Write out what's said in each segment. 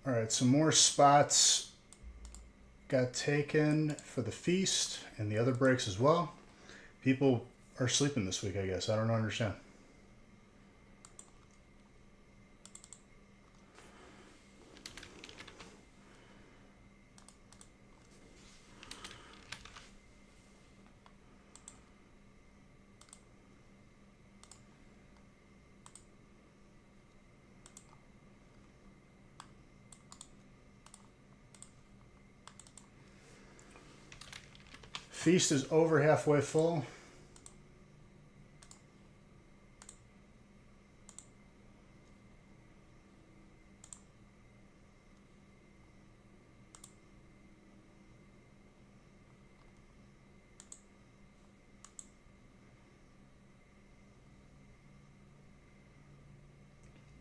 All right, some more spots got taken for the feast and the other breaks as well. People are sleeping this week, I guess. I don't understand. Feast is over halfway full.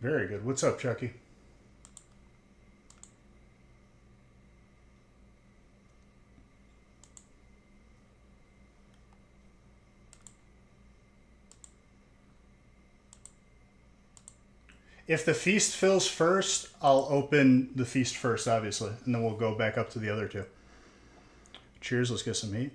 Very good. What's up, Chucky? If the feast fills first, I'll open the feast first, obviously, and then we'll go back up to the other two. Cheers. Let's get some meat.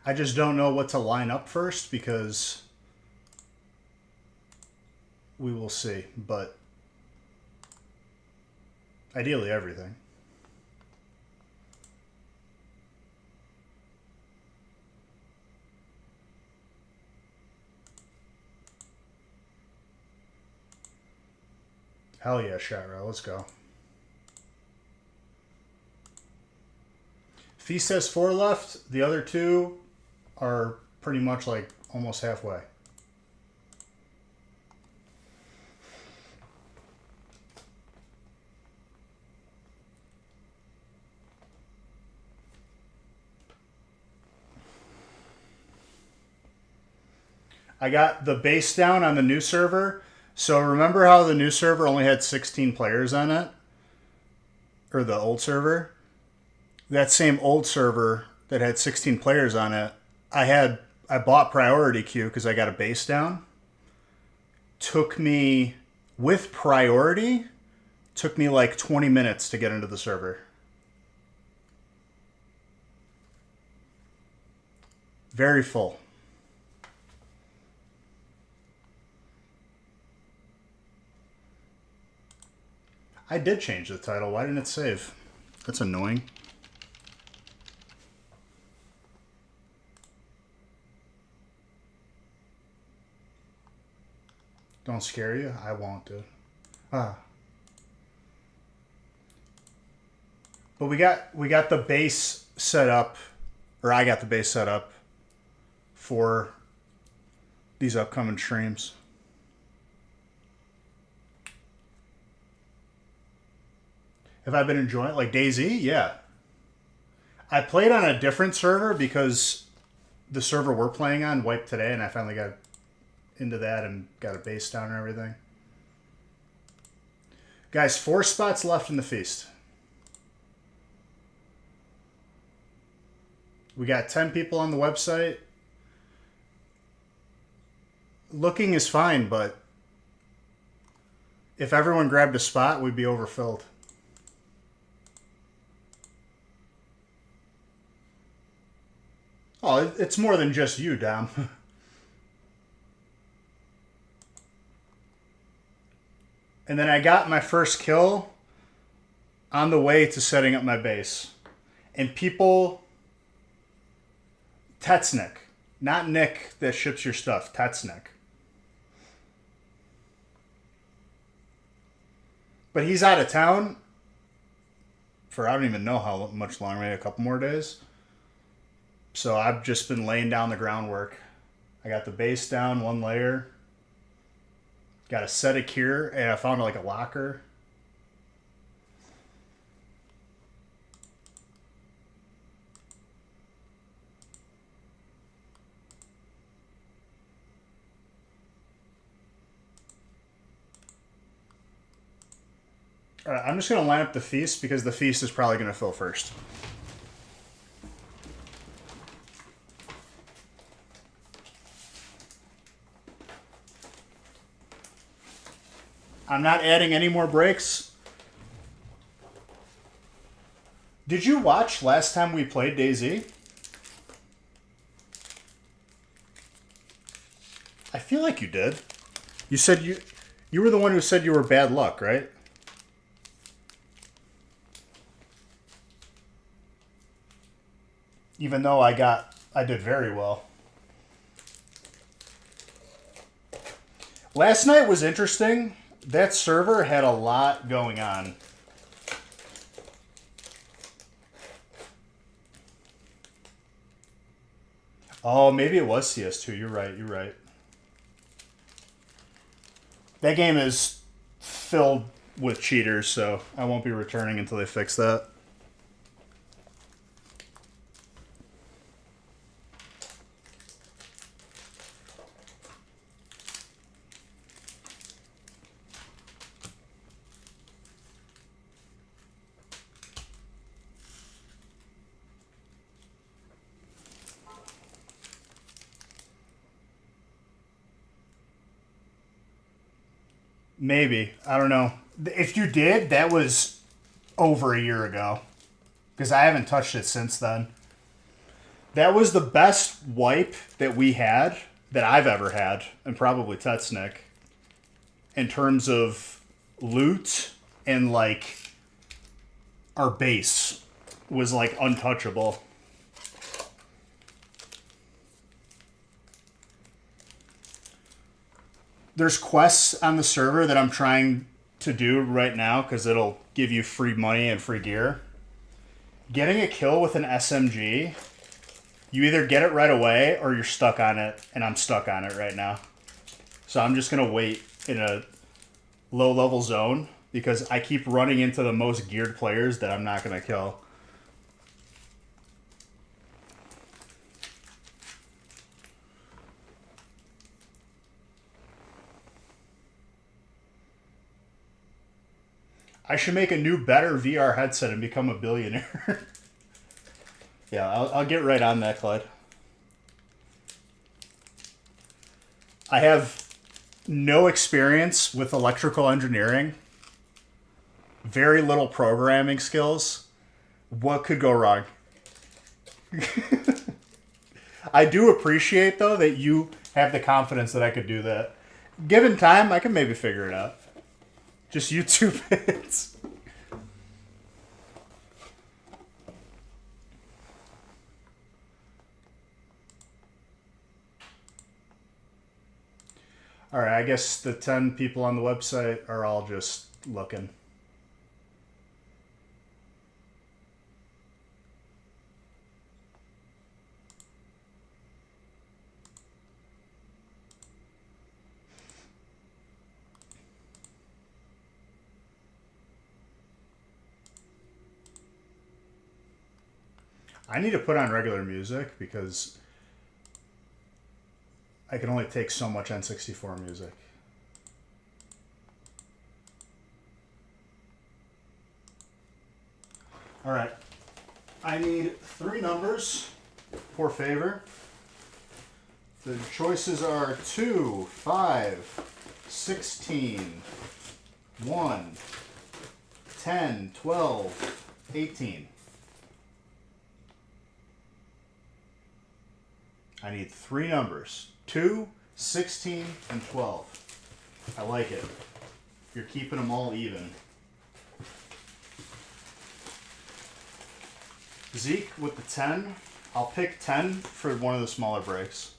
I just don't know what to line up first because we will see, but ideally everything. Hell yeah, Shara, let's go. Feast has 4 left. The other 2 are pretty much like almost halfway. I got the base down on the new server. So remember how the new server only had 16 players on it? Or the old server? That same old server that had 16 players on it, I bought priority queue because I got a base down. Took me, with priority, took me like 20 minutes to get into the server. Very full. I did change the title. Why didn't it save? That's annoying. Don't scare you? I won't, dude. But we got the base set up, or I got the base set up for these upcoming streams. Have I been enjoying it? Like DayZ? Yeah. I played on a different server because the server we're playing on wiped today, and I finally got into that and got a base down and everything. Guys, 4 spots left in the feast. We got 10 people on the website. Looking is fine, but if everyone grabbed a spot, we'd be overfilled. Oh, it's more than just you, Dom. And then I got my first kill on the way to setting up my base. And people... Tetsnick. Not Nick that ships your stuff. Tetsnick. But he's out of town for I don't even know how much longer, maybe a couple more days. So I've just been laying down the groundwork. I got the base down 1 layer. Got a set of cure, and I found like a locker. All right, I'm just going to line up the feast because the feast is probably going to fill first. I'm not adding any more breaks. Did you watch last time we played DayZ? I feel like you did. You said you were the one who said you were bad luck, right? Even though I did very well. Last night was interesting. That server had a lot going on. Oh, maybe it was CS2. You're right. That game is filled with cheaters, so I won't be returning until they fix that. Maybe. I don't know. If you did, that was over a year ago. Because I haven't touched it since then. That was the best wipe that we had, that I've ever had, and probably Tetsnick, in terms of loot and, like, our base was, like, untouchable. There's quests on the server that I'm trying to do right now because it'll give you free money and free gear. Getting a kill with an SMG, you either get it right away or you're stuck on it, and I'm stuck on it right now. So I'm just going to wait in a low-level zone because I keep running into the most geared players that I'm not going to kill. I should make a new, better VR headset and become a billionaire. Yeah, I'll get right on that, Clyde. I have no experience with electrical engineering. Very little programming skills. What could go wrong? I do appreciate, though, that you have the confidence that I could do that. Given time, I can maybe figure it out. Just YouTube it. All right, I guess the 10 people on the website are all just looking. I need to put on regular music because I can only take so much N64 music. All right. I need 3 numbers, por favor. The choices are 2, 5, 16, 1, 10, 12, 18. I need 3 numbers. 2, 16, and 12. I like it. You're keeping them all even. Zeke with the 10. I'll pick 10 for one of the smaller breaks.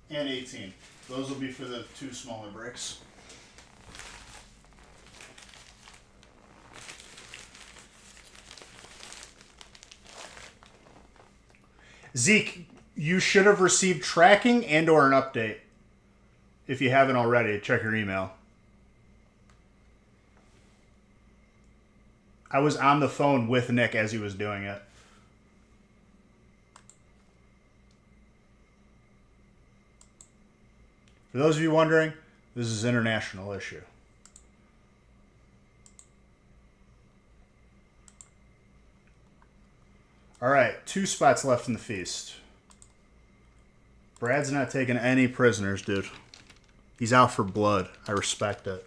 And 18. Those will be for the 2 smaller breaks. Zeke, you should have received tracking and or an update. If you haven't already, check your email. I was on the phone with Nick as he was doing it. For those of you wondering, this is an international issue. All right, 2 spots left in the feast. Brad's not taking any prisoners, dude. He's out for blood. I respect it.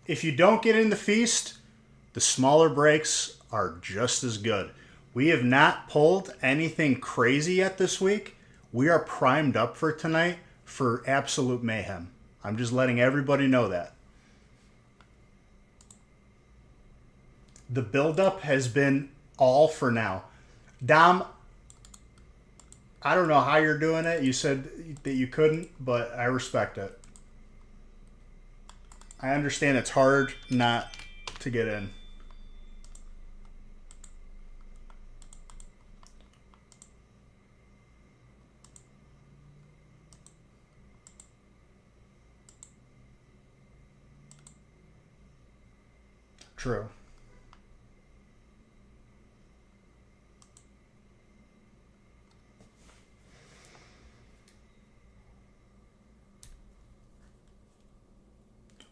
If you don't get in the feast, the smaller breaks are just as good. We have not pulled anything crazy yet this week. We are primed up for tonight for absolute mayhem. I'm just letting everybody know that. The buildup has been all for now. Dom, I don't know how you're doing it. You said that you couldn't, but I respect it. I understand it's hard not to get in. True.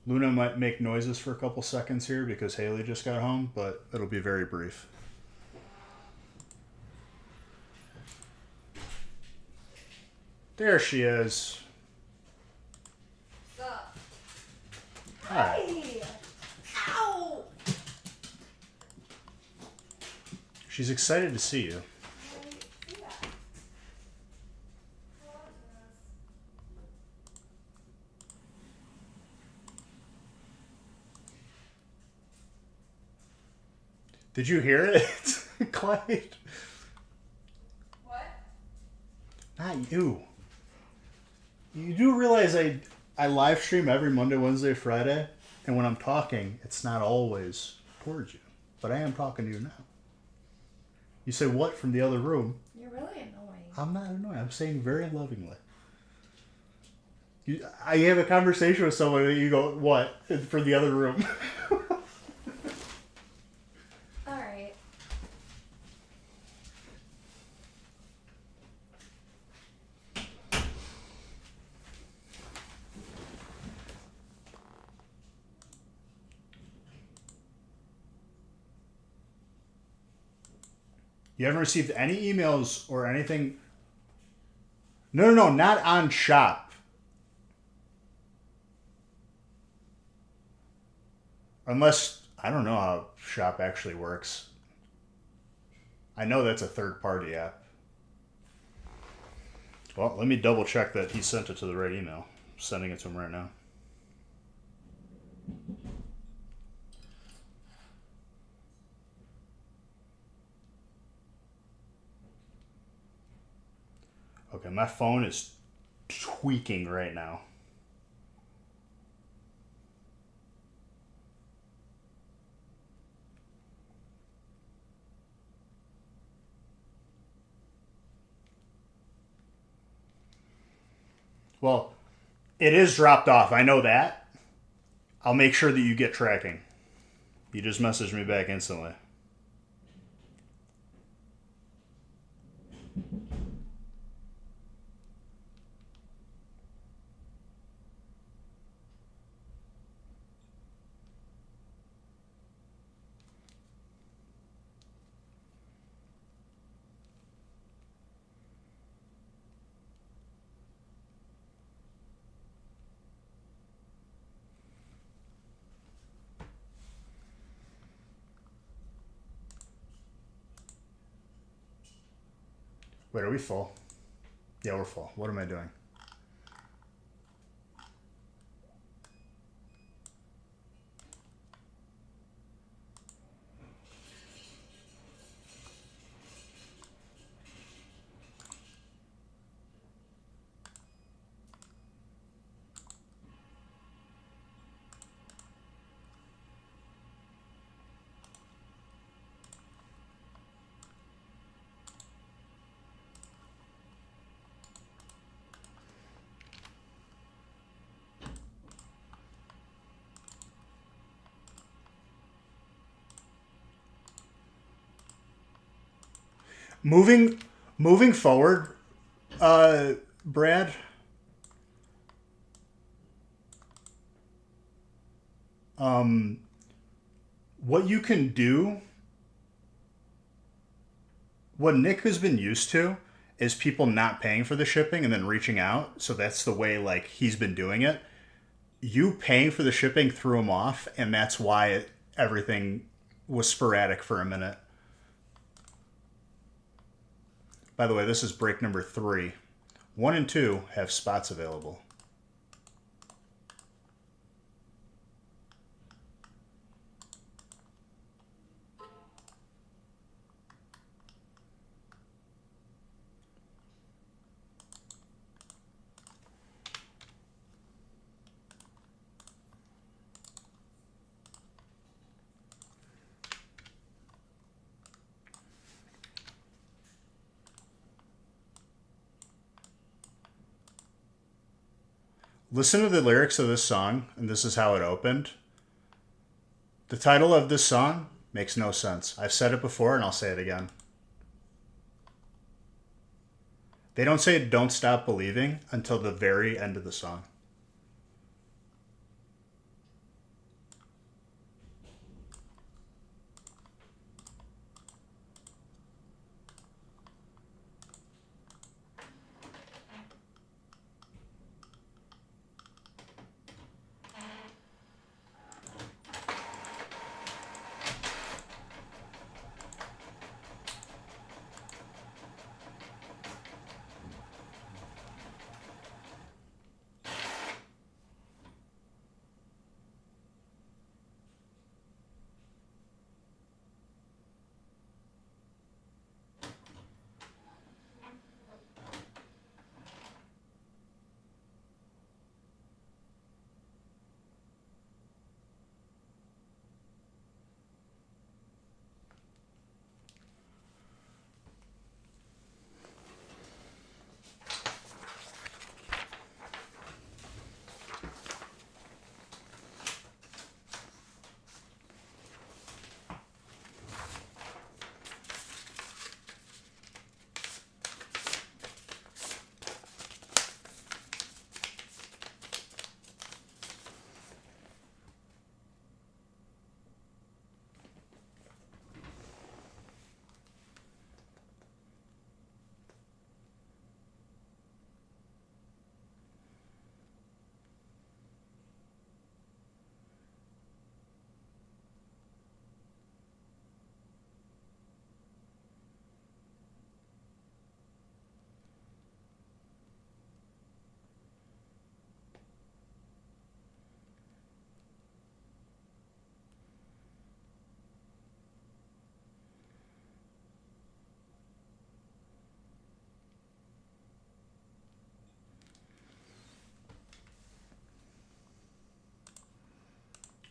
Luna might make noises for a couple seconds here because Haley just got home, but it'll be very brief. There she is. What's up? Hi. Hey! Ow! She's excited to see you. I see that. Did you hear it, Clyde? What? Not you. You do realize I live stream every Monday, Wednesday, Friday, and when I'm talking, it's not always towards you. But I am talking to you now. You say what from the other room? You're really annoying. I'm not annoying. I'm saying very lovingly. I have a conversation with someone and you go, what? For the other room. Alright. You haven't received any emails or anything? No, not on shop. Unless, I don't know how shop actually works. I know that's a third-party app. Well, let me double check that he sent it to the right email. I'm sending it to him right now. Okay, my phone is tweaking right now. Well, it is dropped off. I know that. I'll make sure that you get tracking. You just messaged me back instantly. Wait, are we full? Yeah, we're full. What am I doing? Moving moving forward, Brad. What you can do, what Nick has been used to, is people not paying for the shipping and then reaching out. So that's the way like he's been doing it. You paying for the shipping threw him off, and that's why everything was sporadic for a minute. By the way, this is break number 3. 1 and 2 have spots available. Listen to the lyrics of this song, and this is how it opened. The title of this song makes no sense. I've said it before, and I'll say it again. They don't say "Don't Stop Believing" until the very end of the song.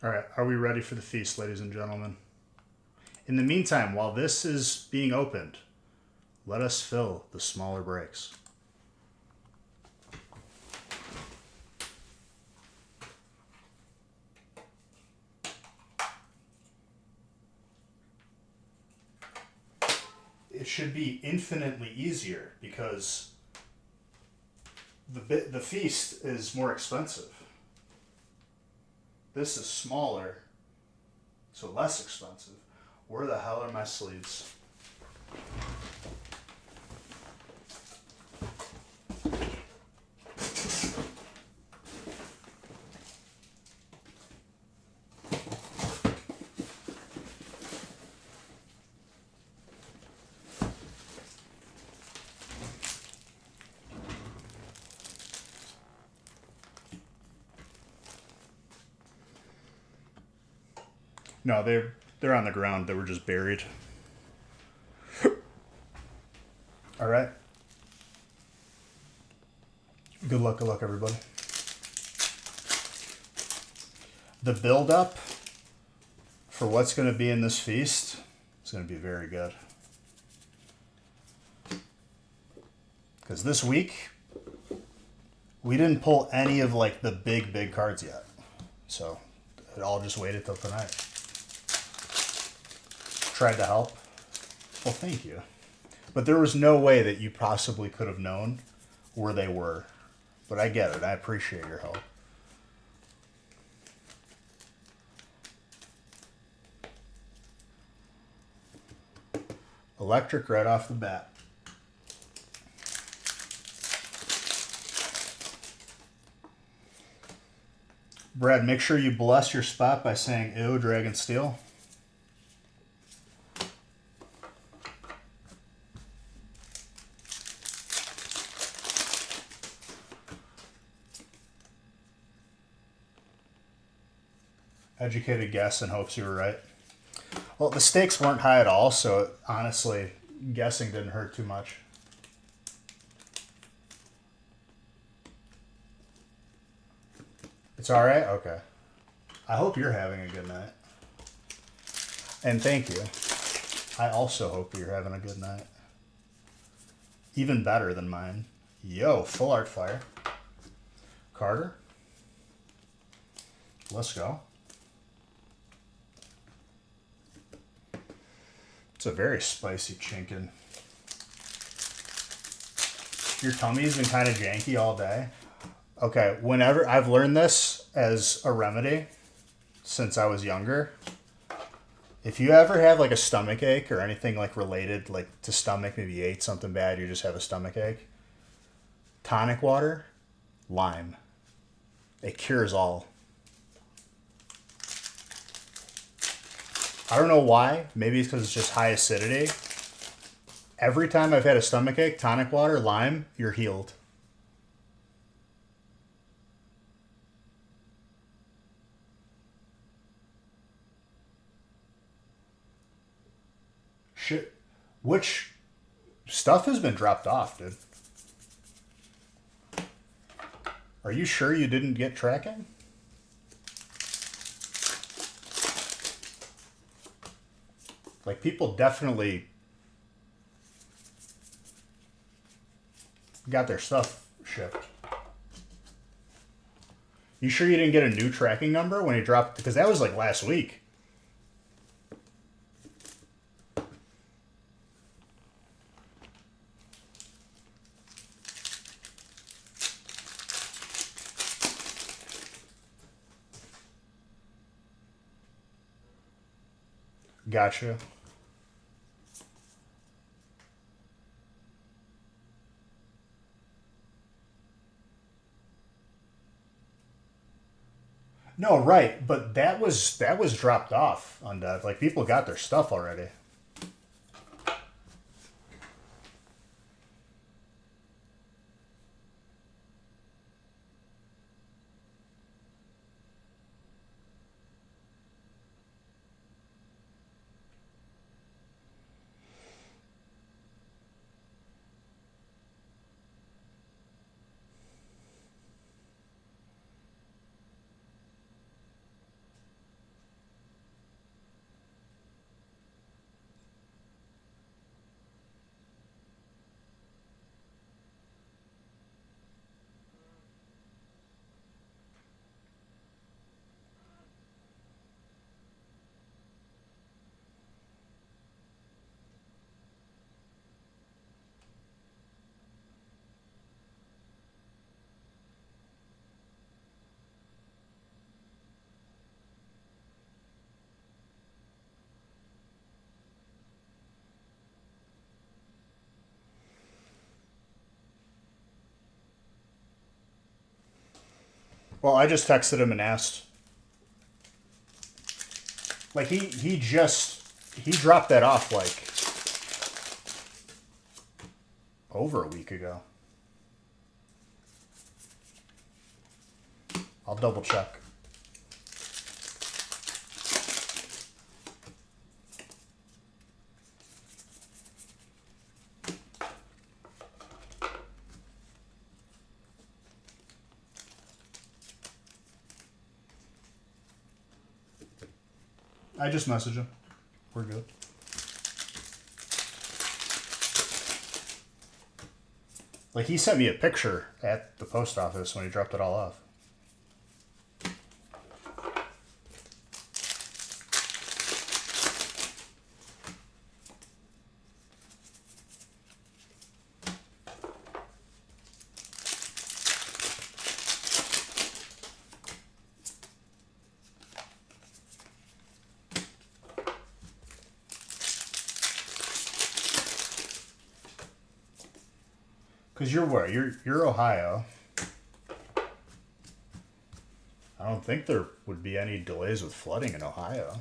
All right, are we ready for the feast, ladies and gentlemen? In the meantime, while this is being opened, let us fill the smaller breaks. It should be infinitely easier because the feast is more expensive. This is smaller, so less expensive. Where the hell are my sleeves? No, they're on the ground. They were just buried. All right. Good luck, everybody. The build-up for what's going to be in this feast is going to be very good. Because this week, we didn't pull any of like the big cards yet. So it all just waited till tonight. Tried to help. Well, thank you. But there was no way that you possibly could have known where they were. But I get it. I appreciate your help. Electric right off the bat. Brad, make sure you bless your spot by saying ew, Dragon Steel. Educated guess and hopes you were right. Well, the stakes weren't high at all, so honestly, guessing didn't hurt too much. It's all right? Okay. I hope you're having a good night. And thank you. I also hope you're having a good night. Even better than mine. Yo, full art fire. Carter. Let's go. It's a very spicy chinkin. Your tummy's been kind of janky all day. Okay, whenever I've learned this as a remedy since I was younger. If you ever have like a stomach ache or anything like related like to stomach, maybe you ate something bad, you just have a stomach ache. Tonic water, lime. It cures all. I don't know why. Maybe it's because it's just high acidity. Every time I've had a stomach ache, tonic water, lime, you're healed. Shit. Which stuff has been dropped off, dude? Are you sure you didn't get tracking? Like, people definitely got their stuff shipped. You sure you didn't get a new tracking number when he dropped? Because that was like last week. Gotcha. No, right, but that was dropped off on that. Like, people got their stuff already. Well, I just texted him and asked. Like, he dropped that off like over a week ago. I'll double check. I just messaged him. We're good. Like, he sent me a picture at the post office when he dropped it all off. Cause you're where? You're Ohio. I don't think there would be any delays with flooding in Ohio.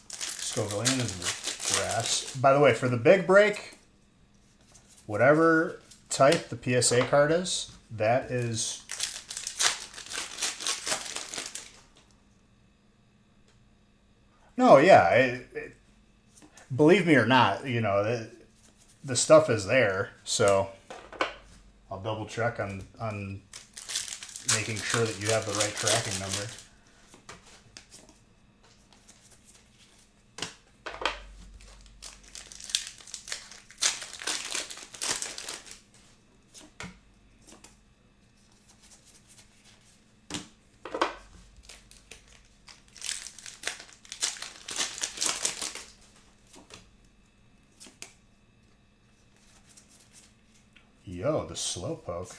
Scovillian is grass. By the way, for the big break, whatever type the PSA card is, that is. No, yeah. Believe me or not, you know, the stuff is there, so I'll double check on making sure that you have the right tracking number. Yo, the Slowpoke.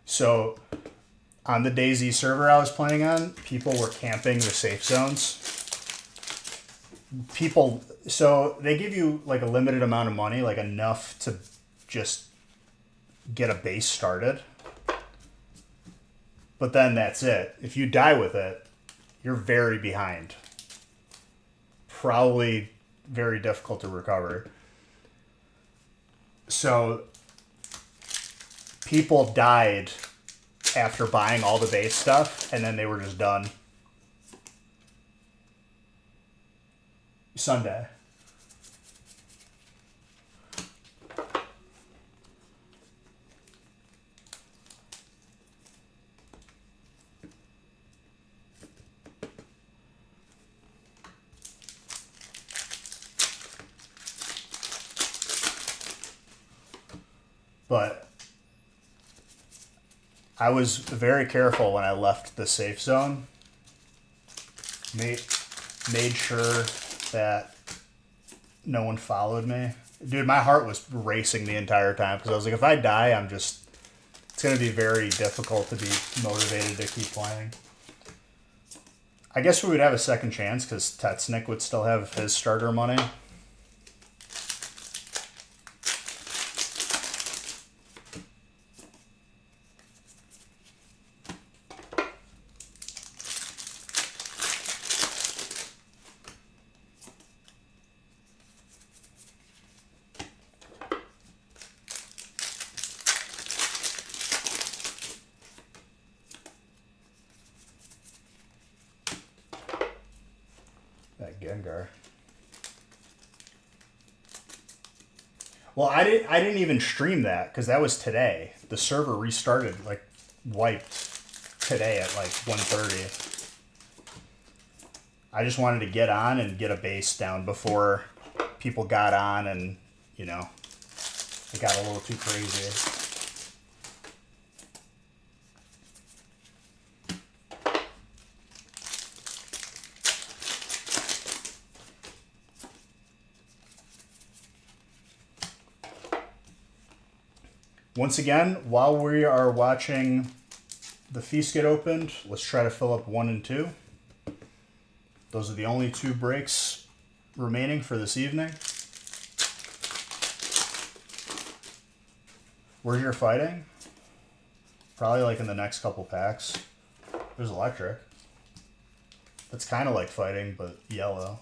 So, on the DayZ server I was playing on, people were camping the safe zones. So they give you like a limited amount of money, like enough to just get a base started. But then that's it. If you die with it, you're very behind. Probably very difficult to recover. So people died after buying all the base stuff, and then they were just done. Sunday. But I was very careful when I left the safe zone. Made sure that no one followed me. Dude, my heart was racing the entire time because I was like, if I die, it's going to be very difficult to be motivated to keep playing. I guess we would have a second chance because Tetsnick would still have his starter money. That Gengar. Well, I didn't even stream that because that was today. The server restarted, wiped today at 1:30. I just wanted to get on and get a base down before people got on and, it got a little too crazy. Once again, while we are watching the feast get opened, let's try to fill up 1 and 2. Those are the only 2 breaks remaining for this evening. Where's your fighting? Probably in the next couple packs. There's electric. That's kind of like fighting, but yellow.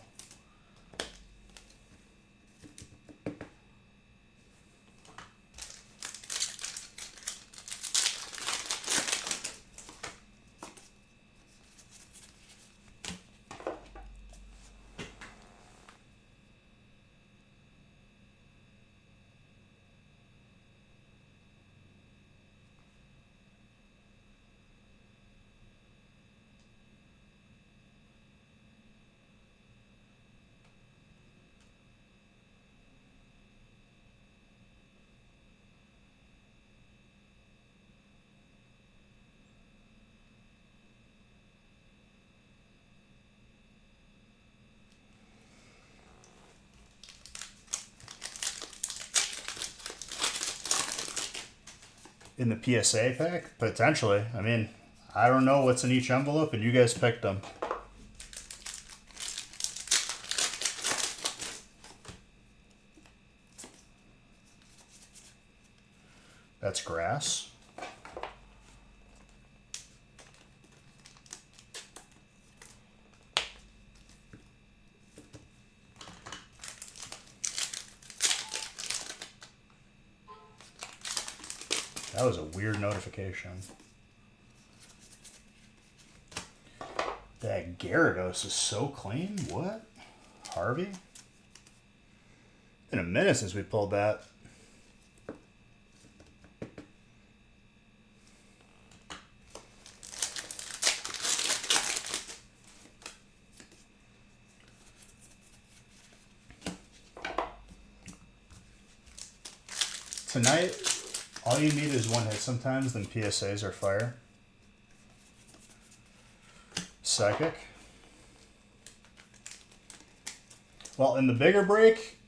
in the PSA pack? Potentially. I mean, I don't know what's in each envelope, and you guys picked them. That's grass. That was a weird notification. That Gyarados is so clean. What? Harvey? Been a minute since we pulled that. Tonight, all you need is one hit sometimes, then PSAs are fire. Psychic. Well, in the bigger break,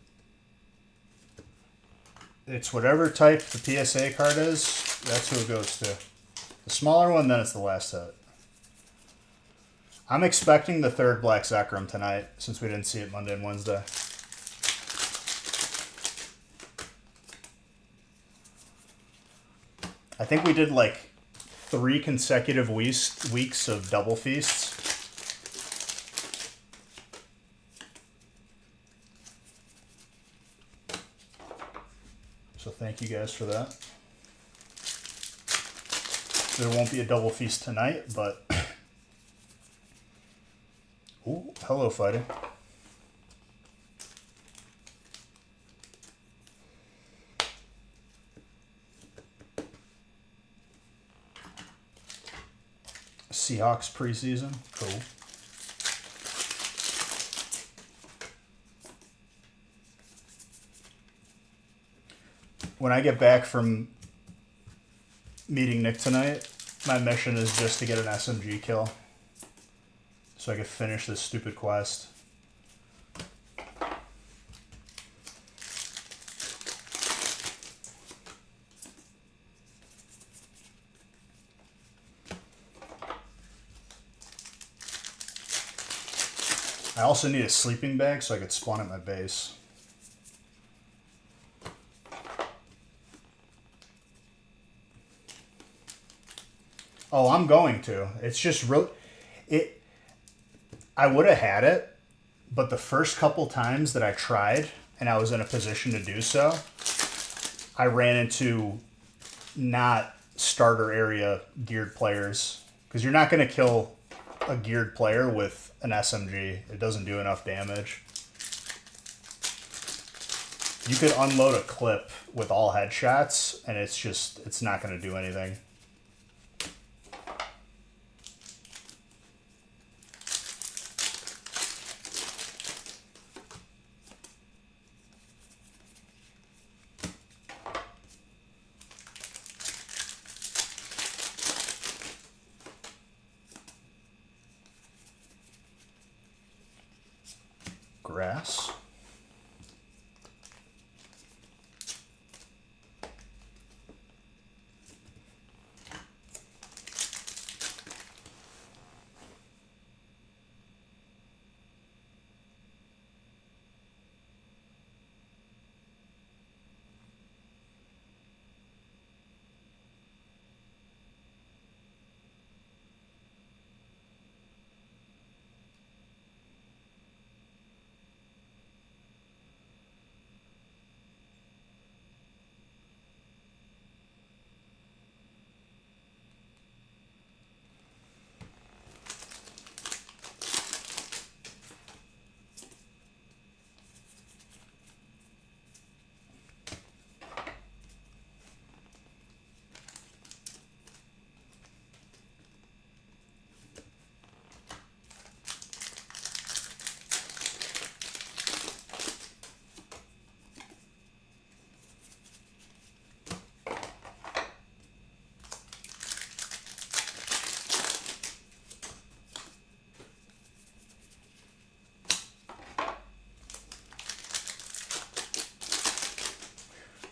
it's whatever type the PSA card is, that's who it goes to. The smaller one, then it's the last hit. I'm expecting the third Black Zekrom tonight, since we didn't see it Monday and Wednesday. I think we did like 3 consecutive weeks of double feasts. So thank you guys for that. There won't be a double feast tonight, but... Ooh, hello, fighter. Seahawks preseason. Cool. When I get back from meeting Nick tonight, my mission is just to get an SMG kill. So I can finish this stupid quest. I also need a sleeping bag so I could spawn at my base. Oh, I'm going to. It's just real. I would have had it, but the first couple times that I tried and I was in a position to do so, I ran into not starter area geared players, because you're not going to kill a geared player with an SMG. It doesn't do enough damage. You could unload a clip with all headshots, and it's not going to do anything. Grass.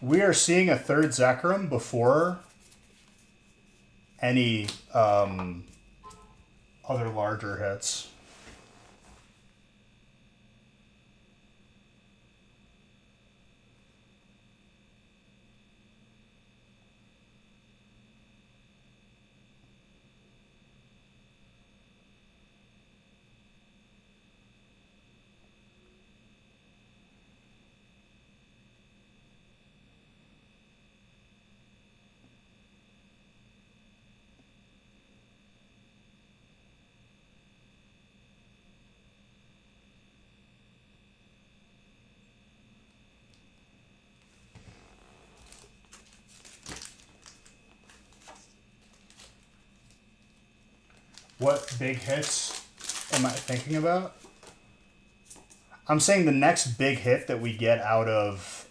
We are seeing a third Zekrom before any other larger hits. What big hits am I thinking about? I'm saying the next big hit that we get out of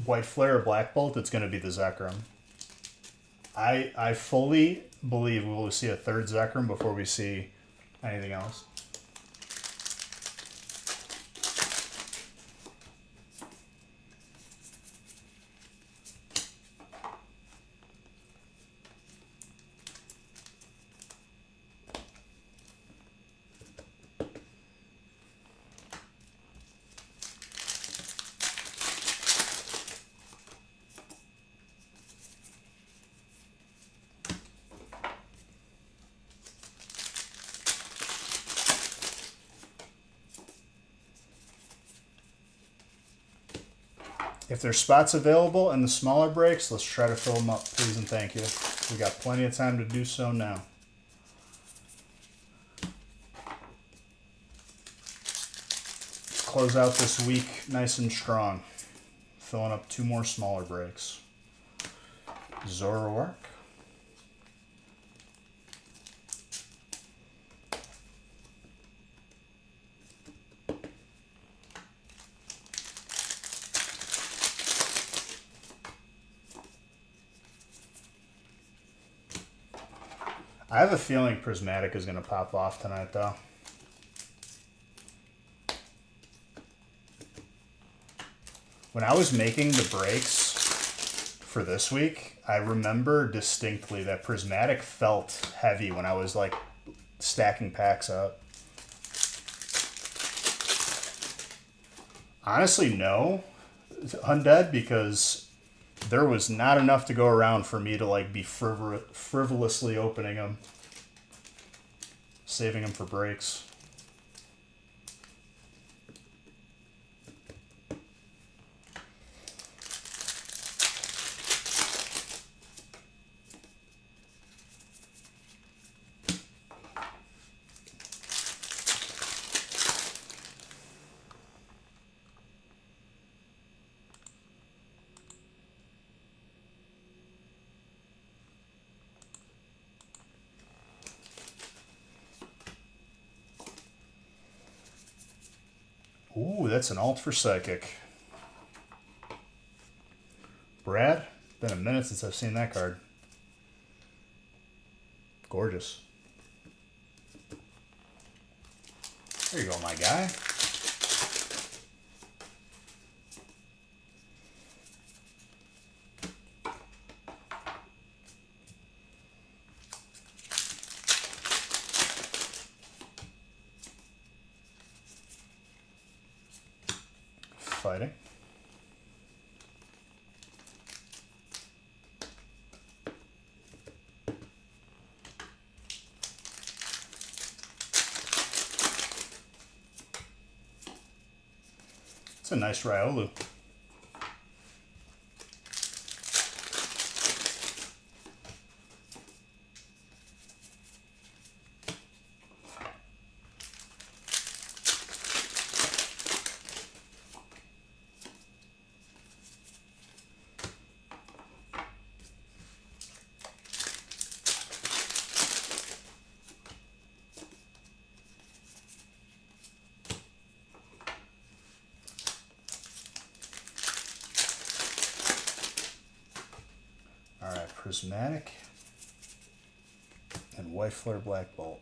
White Flare or Black Bolt, it's going to be the Zekrom. I fully believe we will see a third Zekrom before we see anything else. If there's spots available in the smaller breaks, let's try to fill them up, please and thank you. We got plenty of time to do so now. Let's close out this week nice and strong. Filling up 2 more smaller breaks. Zoroark. I have a feeling Prismatic is going to pop off tonight, though. When I was making the breaks for this week, I remember distinctly that Prismatic felt heavy when I was, like, stacking packs up. Honestly, no, Undead, because there was not enough to go around for me to like be frivolously opening them, saving them for breaks. Ooh, that's an alt for Psychic. Brad, been a minute since I've seen that card. Gorgeous. There you go, my guy. Fighting. It's a nice Riolu. Prismatic and White Flare Black Bolt.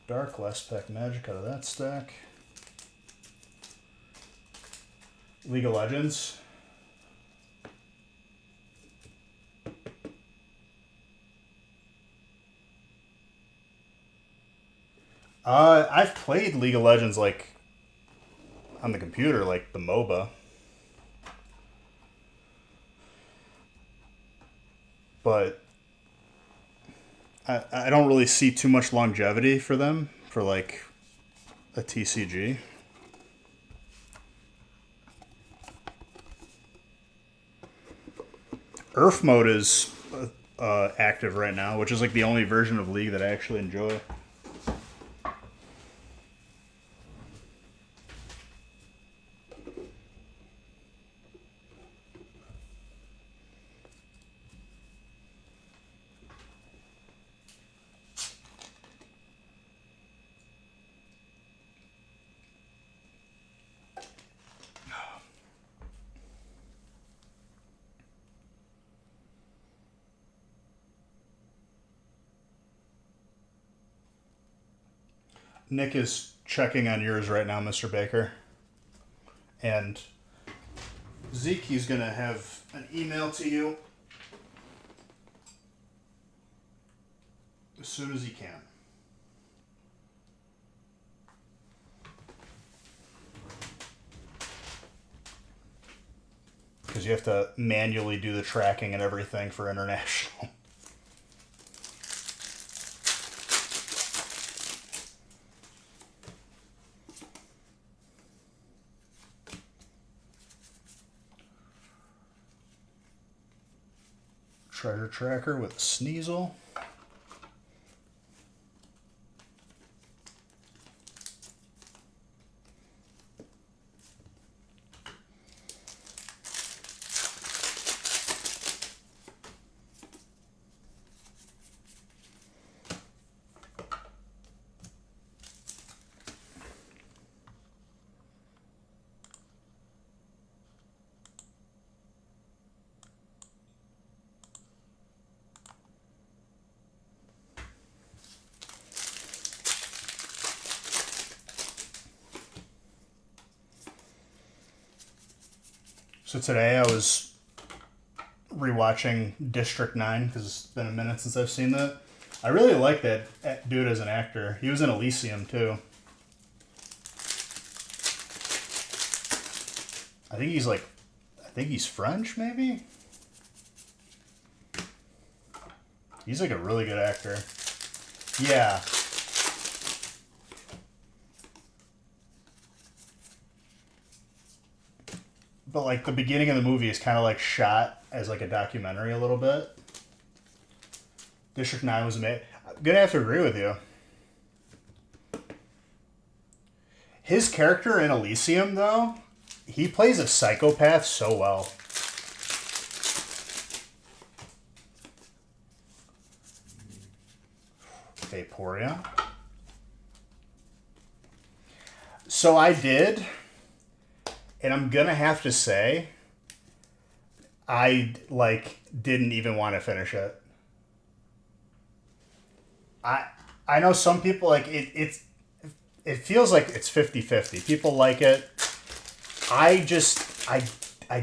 Dark, last pack Magic out of that stack. League of Legends. I've played League of Legends like on the computer, like the MOBA. But I don't really see too much longevity for them for like a TCG. Earth mode is active right now, which is like the only version of League that I actually enjoy. Nick is checking on yours right now, Mr. Baker. And Zeke, he's going to have an email to you as soon as he can. Because you have to manually do the tracking and everything for international. Treasure tracker with a Sneasel. So today I was rewatching District 9 because it's been a minute since I've seen that. I really like that dude as an actor. He was in Elysium too. I think he's French maybe? He's like a really good actor. Yeah. But like the beginning of the movie is kind of like shot as like a documentary a little bit. District 9 was amazing. I'm gonna have to agree with you. His character in Elysium, though, he plays a psychopath so well. Vaporia. So I did, and I'm gonna have to say, I didn't even want to finish it. I know some people like it feels like it's 50-50. People like it. I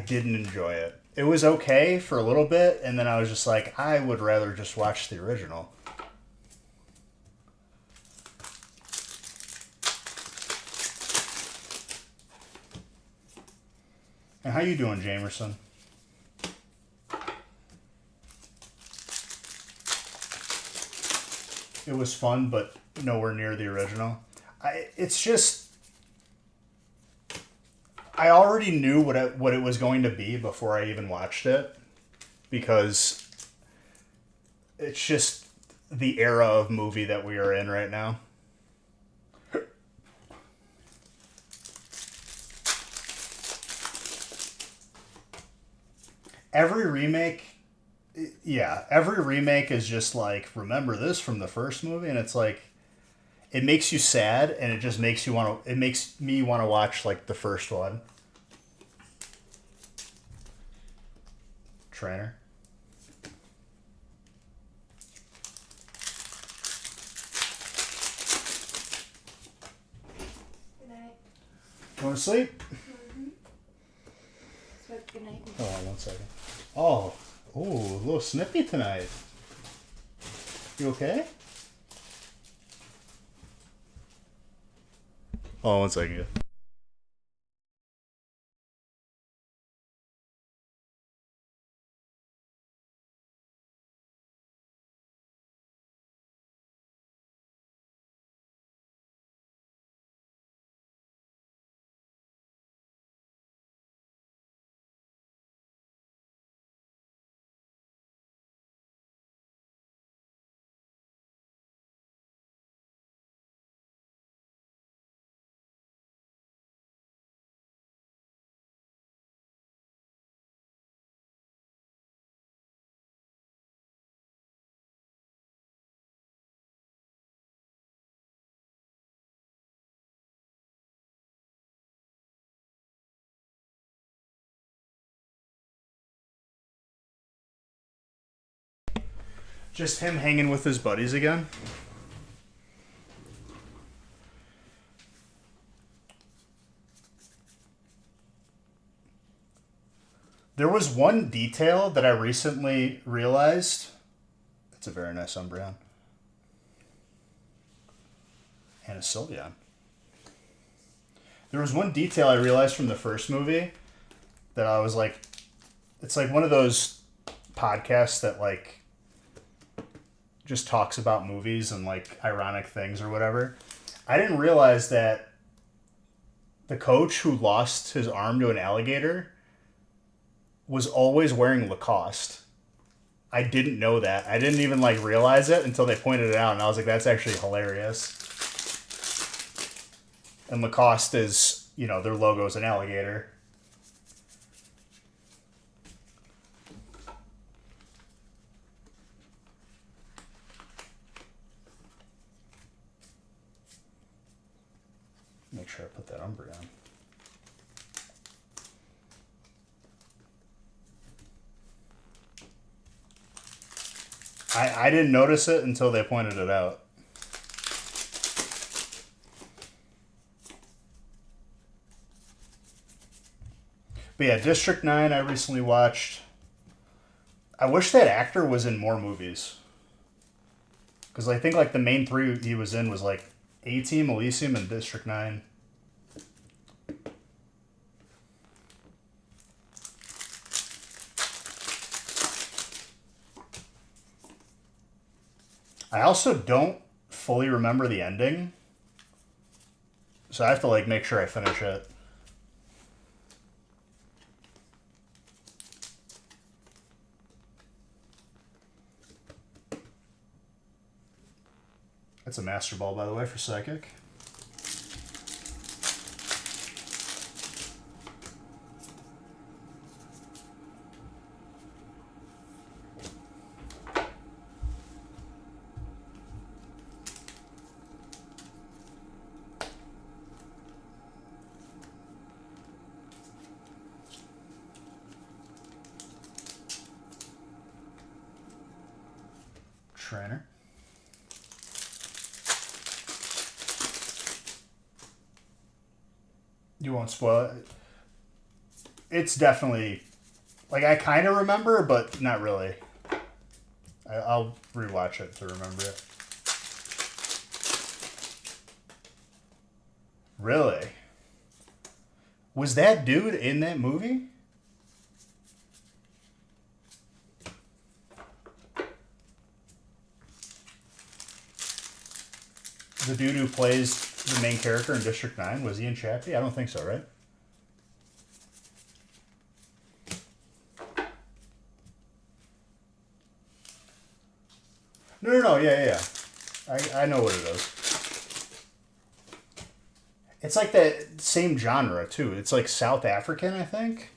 didn't enjoy it. It was okay for a little bit, and then I was just like, I would rather just watch the original. And how you doing, Jamerson? It was fun, but nowhere near the original. It's just I already knew what it was going to be before I even watched it, because it's just the era of movie that we are in right now. Every remake is just like, remember this from the first movie, and it's like, it makes you sad, and it just makes you want to. It makes me want to watch like the first one. Trainer. Good night. Want to sleep? Mm-hmm. So, good night. Hold on 1 second. Oh, a little snippy tonight. You okay? Hold on 1 second. Just him hanging with his buddies again. There was one detail that I recently realized. It's a very nice Umbreon. And a Sylveon. There was one detail I realized from the first movie that I was like, it's like one of those podcasts that like just talks about movies and like ironic things or whatever. I didn't realize that the coach who lost his arm to an alligator was always wearing Lacoste. I didn't know that. I didn't even like realize it until they pointed it out, and I was like, that's actually hilarious. And Lacoste is, you know, their logo is an alligator. Make sure I put that Umbreon. I didn't notice it until they pointed it out. But yeah, District 9 I recently watched. I wish that actor was in more movies. Because I think like the main three he was in was like A-Team, Elysium, and District 9. I also don't fully remember the ending. So I have to like make sure I finish it. That's a Master Ball, by the way, for Psychic. Trainer. You won't spoil it. It's definitely, like, I kind of remember, but not really. I'll rewatch it to remember it. Really? Was that dude in that movie? The dude who plays the main character in District 9, was he in Chappie? I don't think so, right? No, yeah. I know what it is. It's like that same genre, too. It's like South African, I think.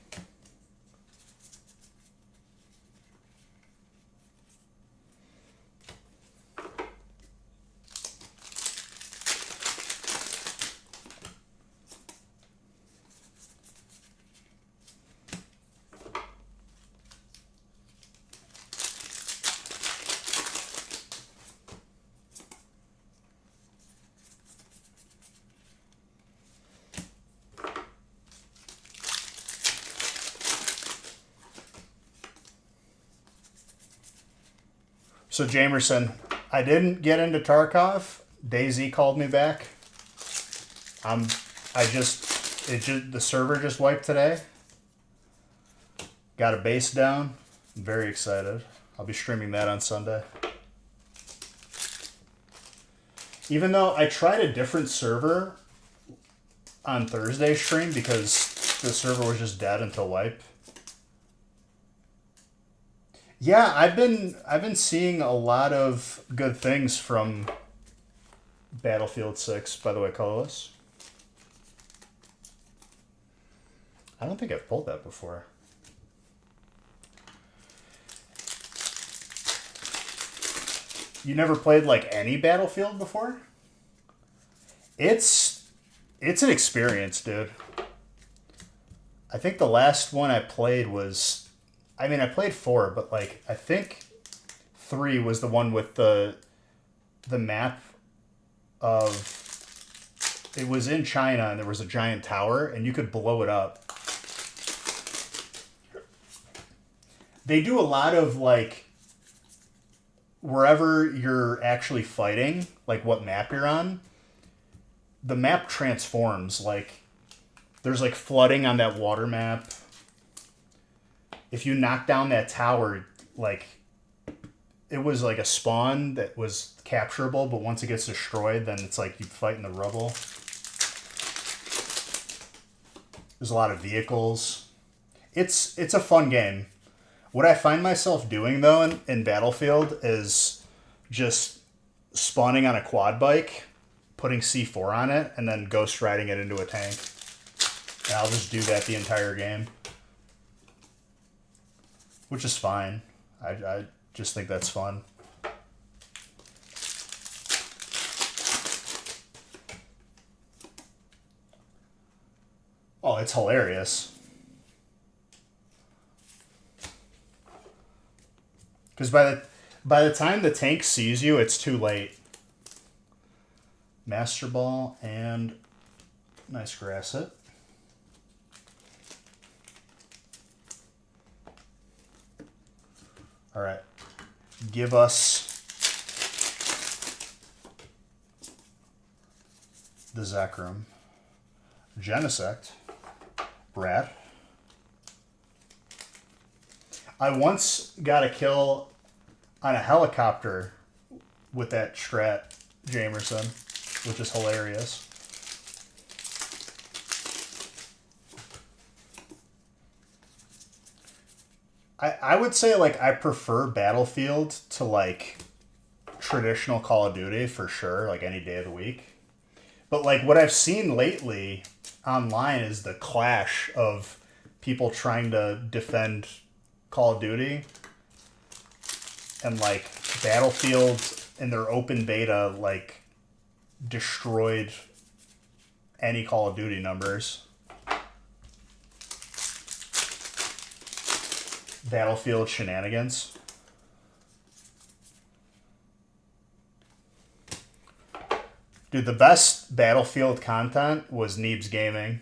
So Jamerson, I didn't get into Tarkov. DayZ called me back. I'm the server just wiped today. Got a base down. I'm very excited. I'll be streaming that on Sunday. Even though I tried a different server on Thursday's stream because the server was just dead until wipe. Yeah, I've been seeing a lot of good things from Battlefield 6, by the way, colorless. I don't think I've pulled that before. You never played like any Battlefield before? It's an experience, dude. I think the last one I played was, I mean, I played 4, but like I think 3 was the one with the map of, it was in China and there was a giant tower and you could blow it up. They do a lot of like wherever you're actually fighting, like what map you're on, the map transforms. Like there's like flooding on that water map. If you knock down that tower, like it was like a spawn that was capturable, but once it gets destroyed, then it's like you fight in the rubble. There's a lot of vehicles. It's a fun game. What I find myself doing though in Battlefield is just spawning on a quad bike, putting C4 on it, and then ghost riding it into a tank. And I'll just do that the entire game. Which is fine. I just think that's fun. Oh, it's hilarious. Because by the time the tank sees you, it's too late. Master Ball and nice grass hit. All right. Give us the Zekrom. Genesect. Brad. I once got a kill on a helicopter with that strat, Jamerson, which is hilarious. I would say, like, I prefer Battlefield to, like, traditional Call of Duty for sure, like, any day of the week. But, like, what I've seen lately online is the clash of people trying to defend Call of Duty and, like, Battlefield in their open beta, like, destroyed any Call of Duty numbers. Battlefield shenanigans. Dude, the best Battlefield content was Neebs Gaming.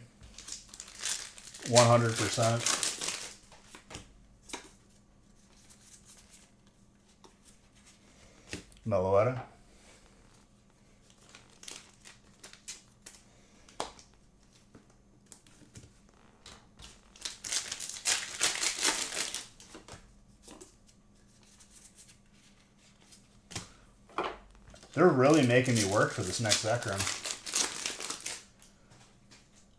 100%. Meloetta. They're really making me work for this next Zekrom.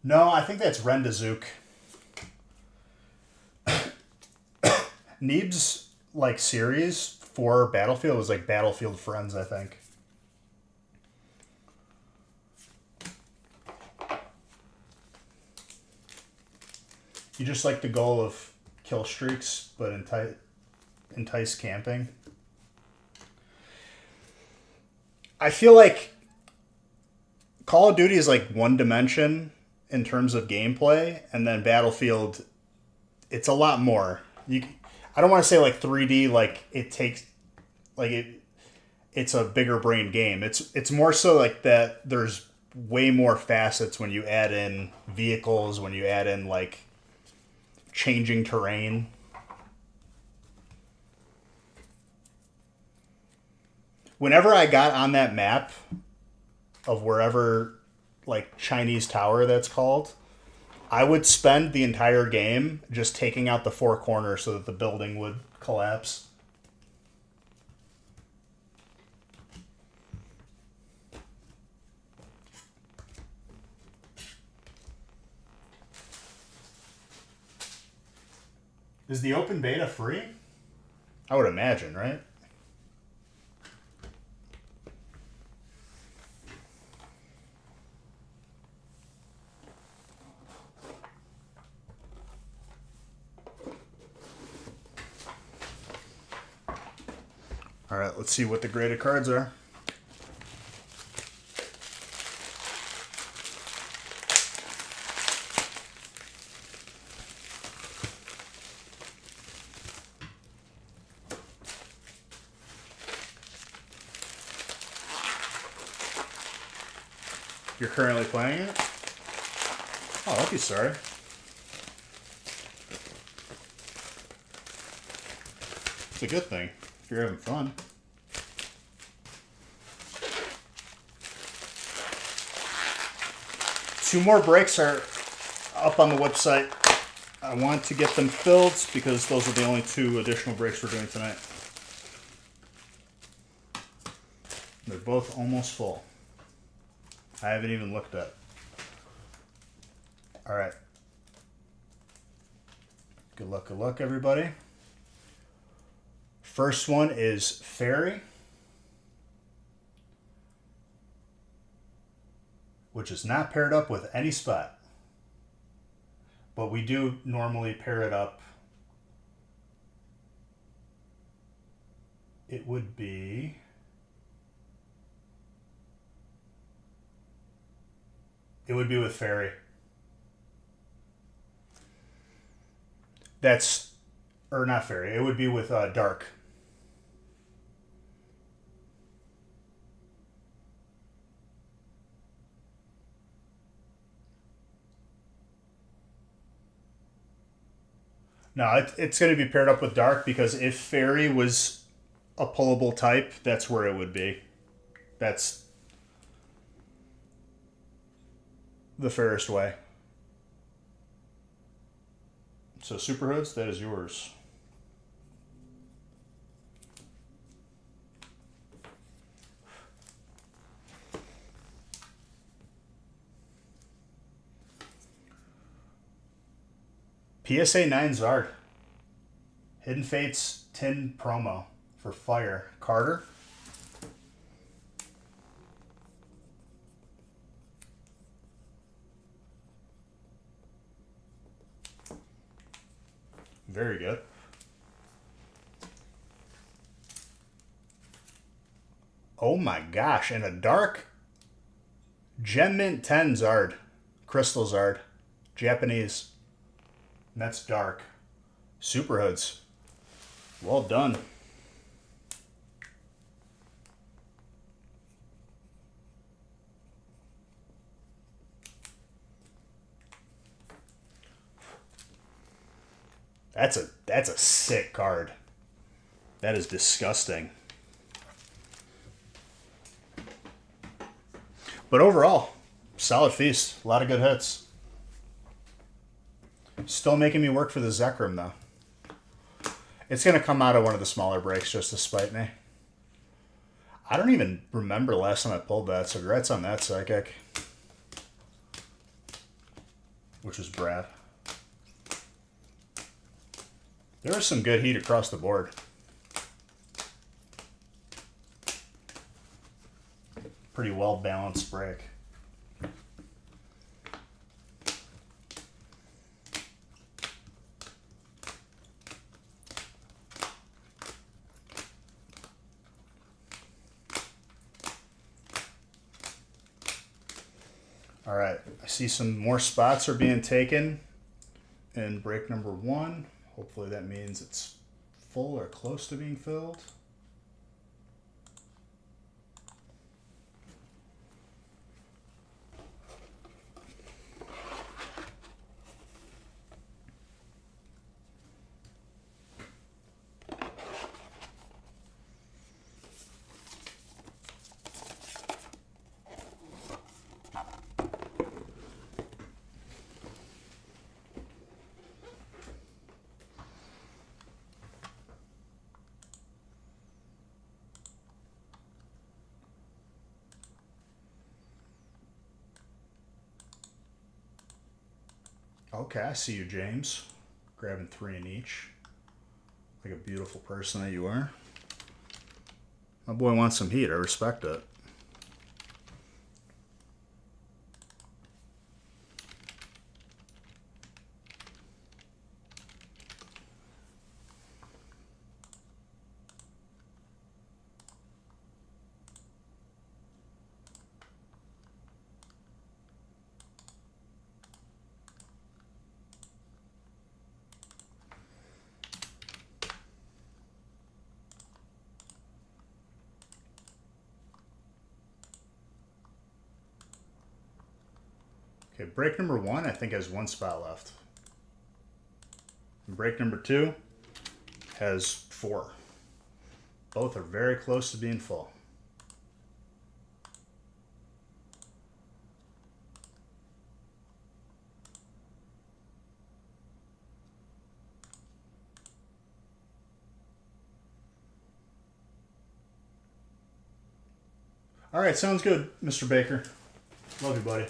No, I think that's Rendazook. Neeb's like series for Battlefield was like Battlefield Friends, I think. You just like the goal of kill streaks, but entice camping. I feel like Call of Duty is like one dimension in terms of gameplay, and then Battlefield, it's a lot more. I don't want to say like 3D, like it takes, like it's a bigger brain game. It's more so like that. There's way more facets when you add in vehicles, when you add in like changing terrain. Whenever I got on that map of wherever like Chinese tower that's called, I would spend the entire game just taking out the four corners so that the building would collapse. Is the open beta free? I would imagine, right? All right, let's see what the graded cards are. You're currently playing it? Oh, don't be sorry. It's a good thing if you're having fun. Two more breaks are up on the website. I want to get them filled because those are the only two additional breaks we're doing tonight. They're both almost full. I haven't even looked at. All right. Good luck, everybody. First one is Fairy, which is not paired up with any spot. But we do normally pair it up. It would be... It would be with Fairy. That's... Or not Fairy. It would be with Dark. No, it's going to be paired up with Dark because if Fairy was a pullable type, that's where it would be. That's the fairest way. So Super Hoods, that is yours. PSA 9 Zard. Hidden Fates tin promo for Fire. Carter. Very good. Oh my gosh, and a dark Gem Mint 10 Zard. Crystal Zard. Japanese. And that's dark. Super Hoods. Well done. That's a sick card. That is disgusting. But overall, solid feast. A lot of good hits. Still making me work for the Zekrom, though. It's going to come out of one of the smaller breaks just to spite me. I don't even remember the last time I pulled that, so congrats on that, Psychic. Which was Brad. There was some good heat across the board. Pretty well-balanced break. All right, I see some more spots are being taken in break number 1. Hopefully that means it's full or close to being filled. Okay, I see you, James. Grabbing 3 in each. Like a beautiful person that you are. My boy wants some heat. I respect it. Okay, break number 1 I think has 1 spot left. And break number 2 has 4. Both are very close to being full. All right, sounds good, Mr. Baker. Love you, buddy.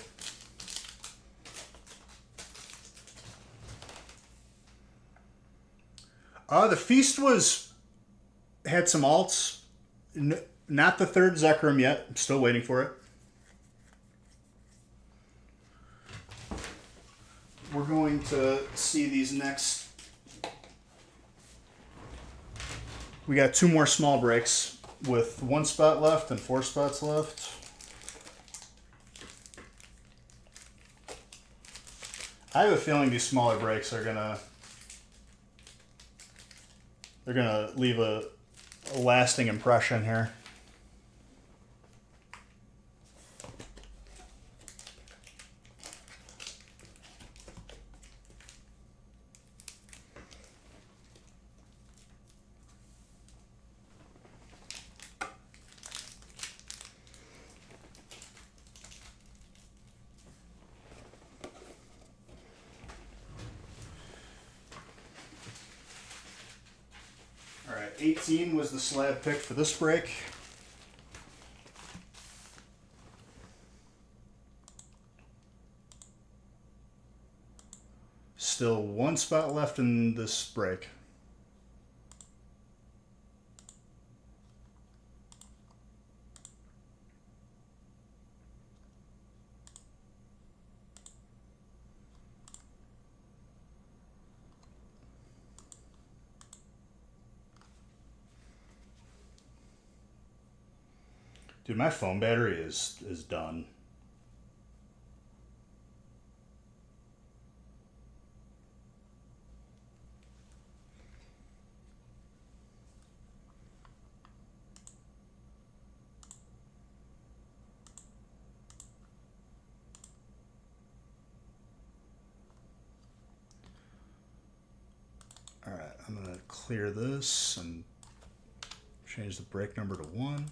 The feast had some alts. Not the 3rd Zekrom yet. I'm still waiting for it. We're going to see these next. We got 2 more small breaks with 1 spot left and 4 spots left. I have a feeling these smaller breaks are gonna leave a lasting impression here. All right, 18 was the slab pick for this break. Still 1 spot left in this break. Dude, my phone battery is done. All right, I'm gonna clear this and change the break number to 1.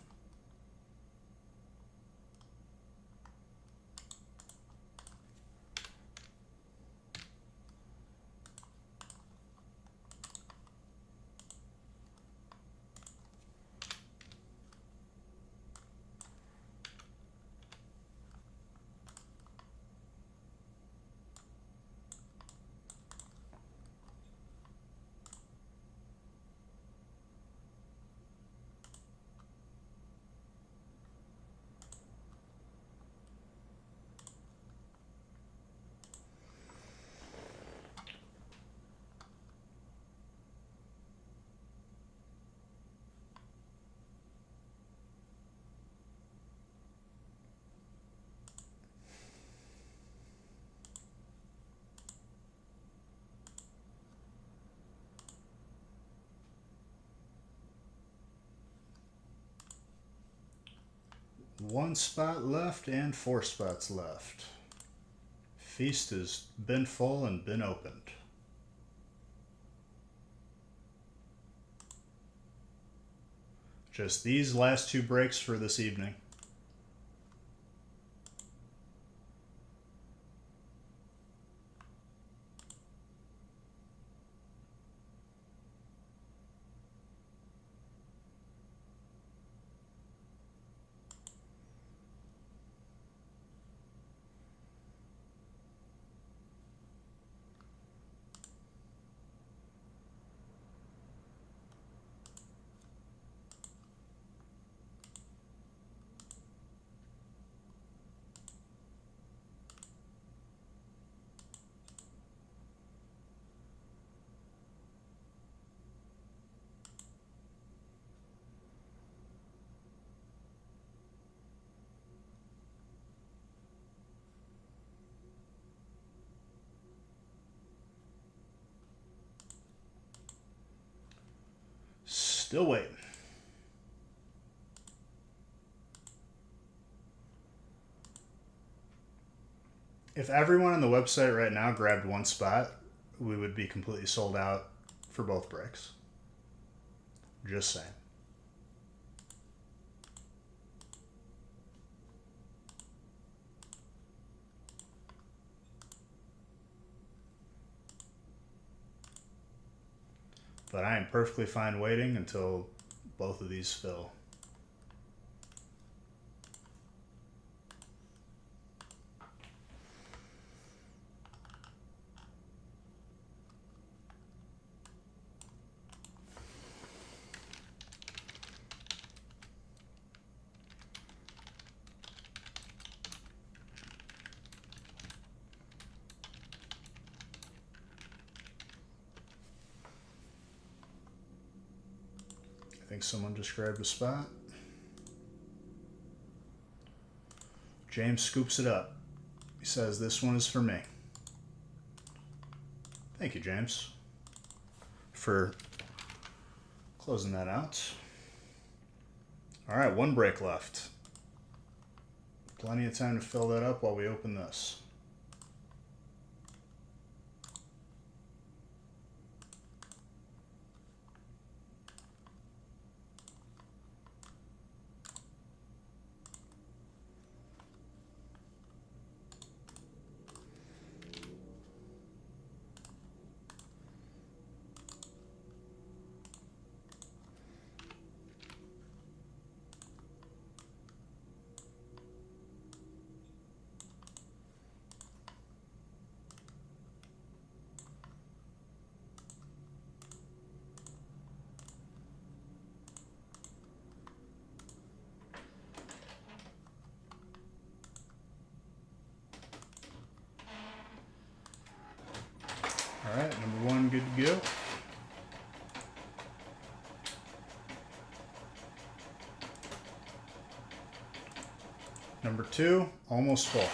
One spot left and 4 spots left. Feast has been full and been opened. Just these last 2 breaks for this evening. Still waiting. If everyone on the website right now grabbed one spot, we would be completely sold out for both breaks. Just saying. But I am perfectly fine waiting until both of these fill. I think someone just grabbed a spot. James scoops it up. He says, "This one is for me." Thank you, James, for closing that out. All right, one break left. Plenty of time to fill that up while we open this. All right, number one, good to go. Number two, almost full.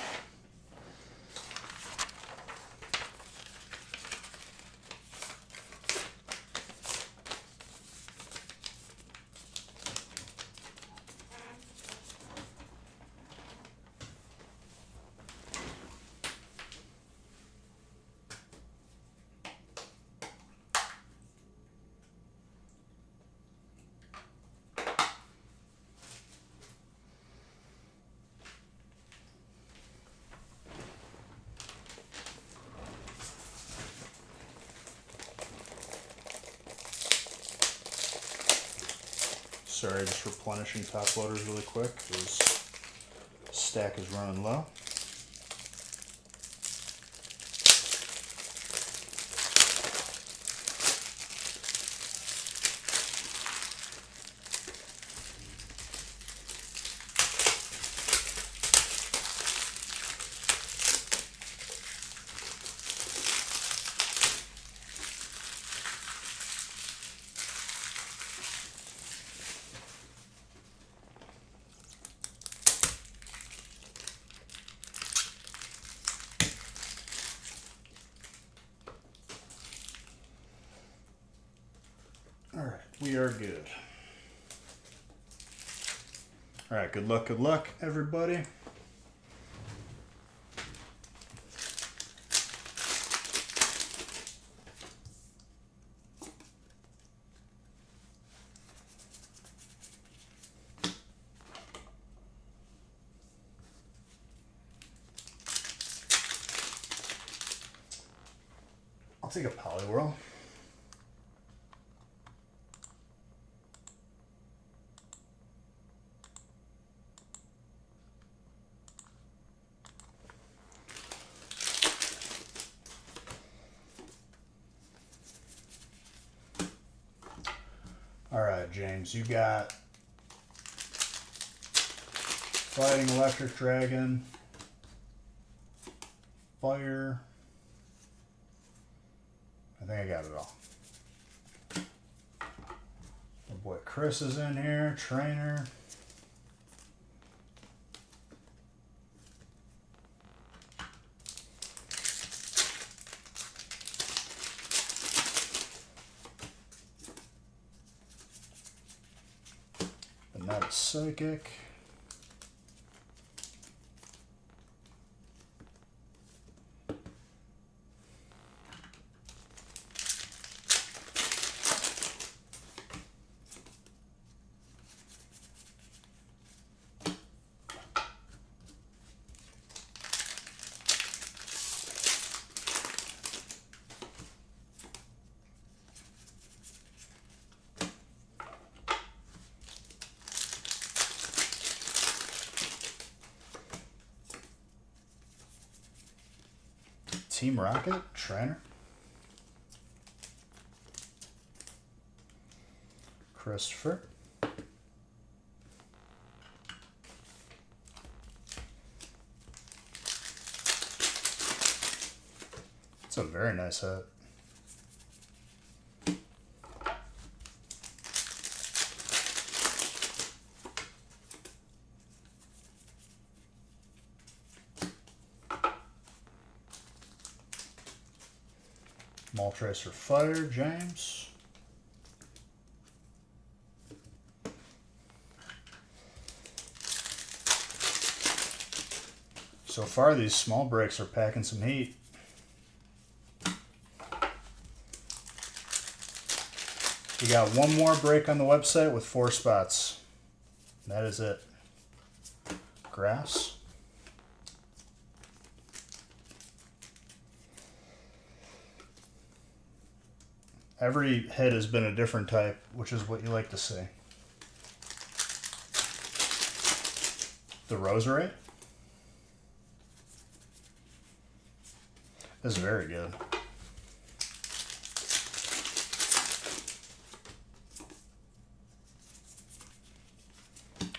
Sorry, just replenishing top loaders really quick. This stack is running low. All right, we are good. All right, good luck, everybody. I'll take a Poliwhirl. All right, James, you got Fighting Electric Dragon, Fire. I think I got it all. My boy Chris is in here, Trainer. not a psychic. Team Rocket, Trainer. Christopher. It's a very nice hat. Maltracer Fire, James. So far, these small breaks are packing some heat. We got one more break on the website with 4 spots. That is it. Grass. Every hit has been a different type, which is what you like to see. The Rosary is very good.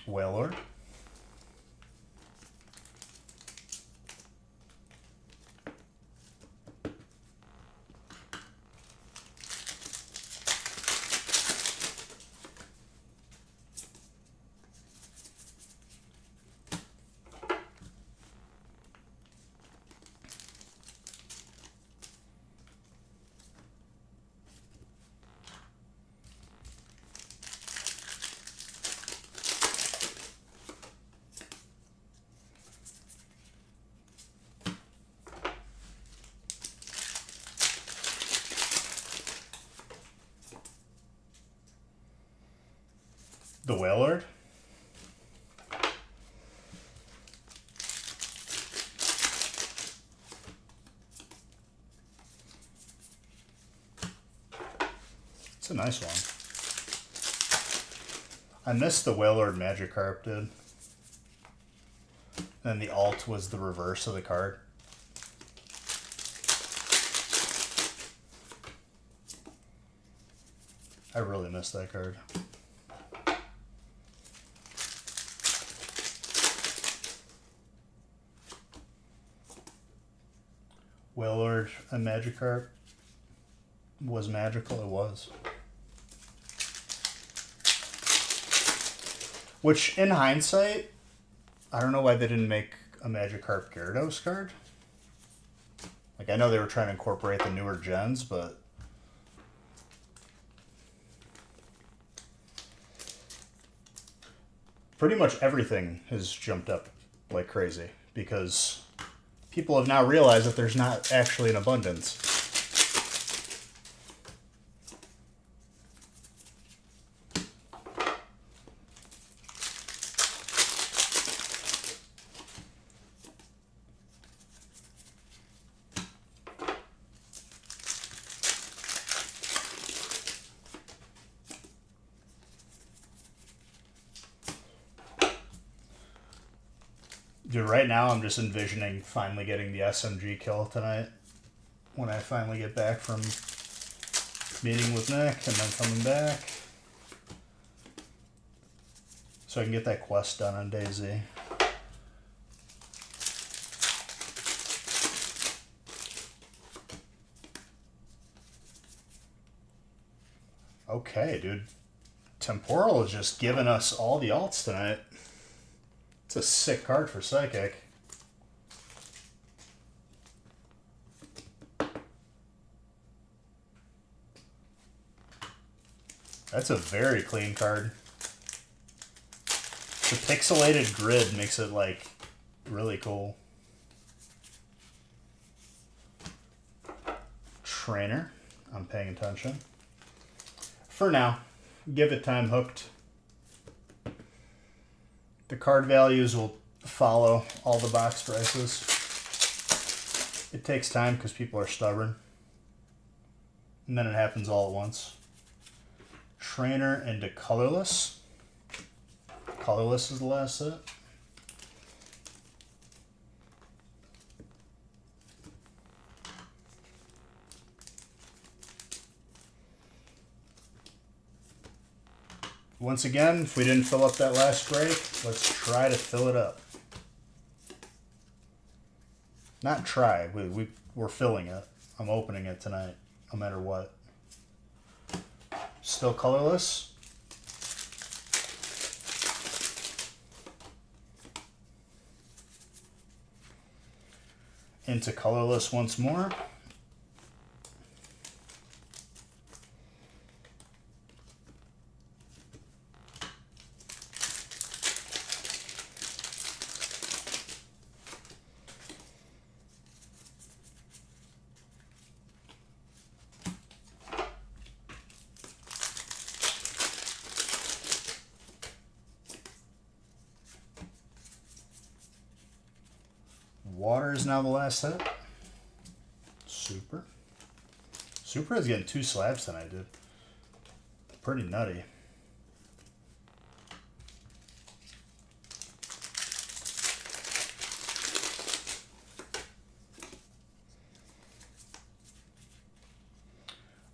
Wailord. The Wailord. It's a nice one. I missed the Wailord Magikarp, dude. And the alt was the reverse of the card. I really missed that card. Wailord and Magikarp was magical, it was. Which, in hindsight, I don't know why they didn't make a Magikarp Gyarados card. Like, I know they were trying to incorporate the newer gens, but... pretty much everything has jumped up like crazy, because people have now realized that there's not actually an abundance. Dude, right now I'm just envisioning finally getting the SMG kill tonight when I finally get back from meeting with Nick and then coming back. So I can get that quest done on Daisy. Okay, dude. Temporal is just giving us all the alts tonight. It's a sick card for Psychic. That's a very clean card. The pixelated grid makes it like really cool. Trainer. I'm paying attention. For now. Give it time. Hooked. The card values will follow all the box prices. It takes time because people are stubborn. And then it happens all at once. Trainer into colorless. Colorless is the last set. Once again, if we didn't fill up that last break, let's try to fill it up. Not try, we're filling it. I'm opening it tonight, no matter what. Still colorless. Into colorless once more. Water is now the last set. Super. Super is getting 2 slabs tonight, dude. Pretty nutty.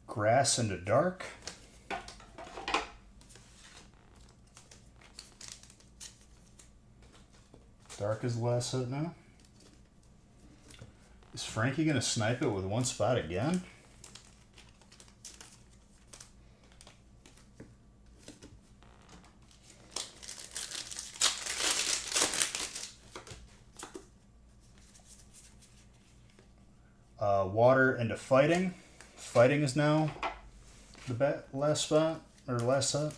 Grass into dark. Dark is the last set now. Is Frankie going to snipe it with 1 spot again? Water into fighting. Fighting is now the last spot, or last set.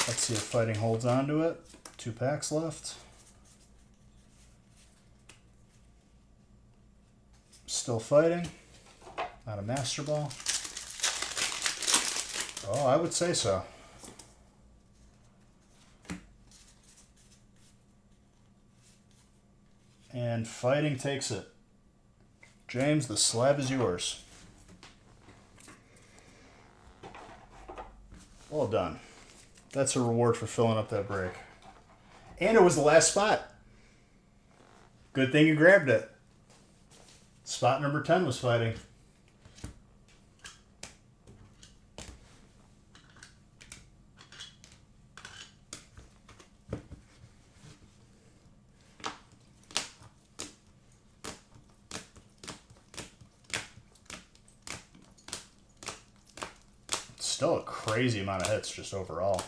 Let's see if fighting holds on to it. 2 packs left. Still fighting. Not a Master Ball. Oh, I would say so. And fighting takes it. James, the slab is yours. Well done. That's a reward for filling up that break. And it was the last spot. Good thing you grabbed it. Spot number 10 was fighting. Still a crazy amount of hits just overall.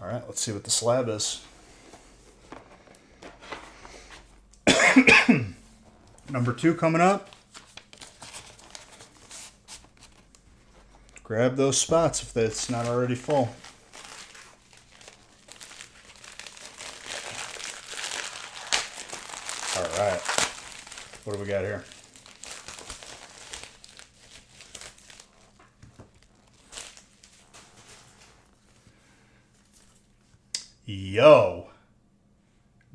All right, let's see what the slab is. Number 2 coming up. Grab those spots if it's not already full. All right, what do we got here? Yo.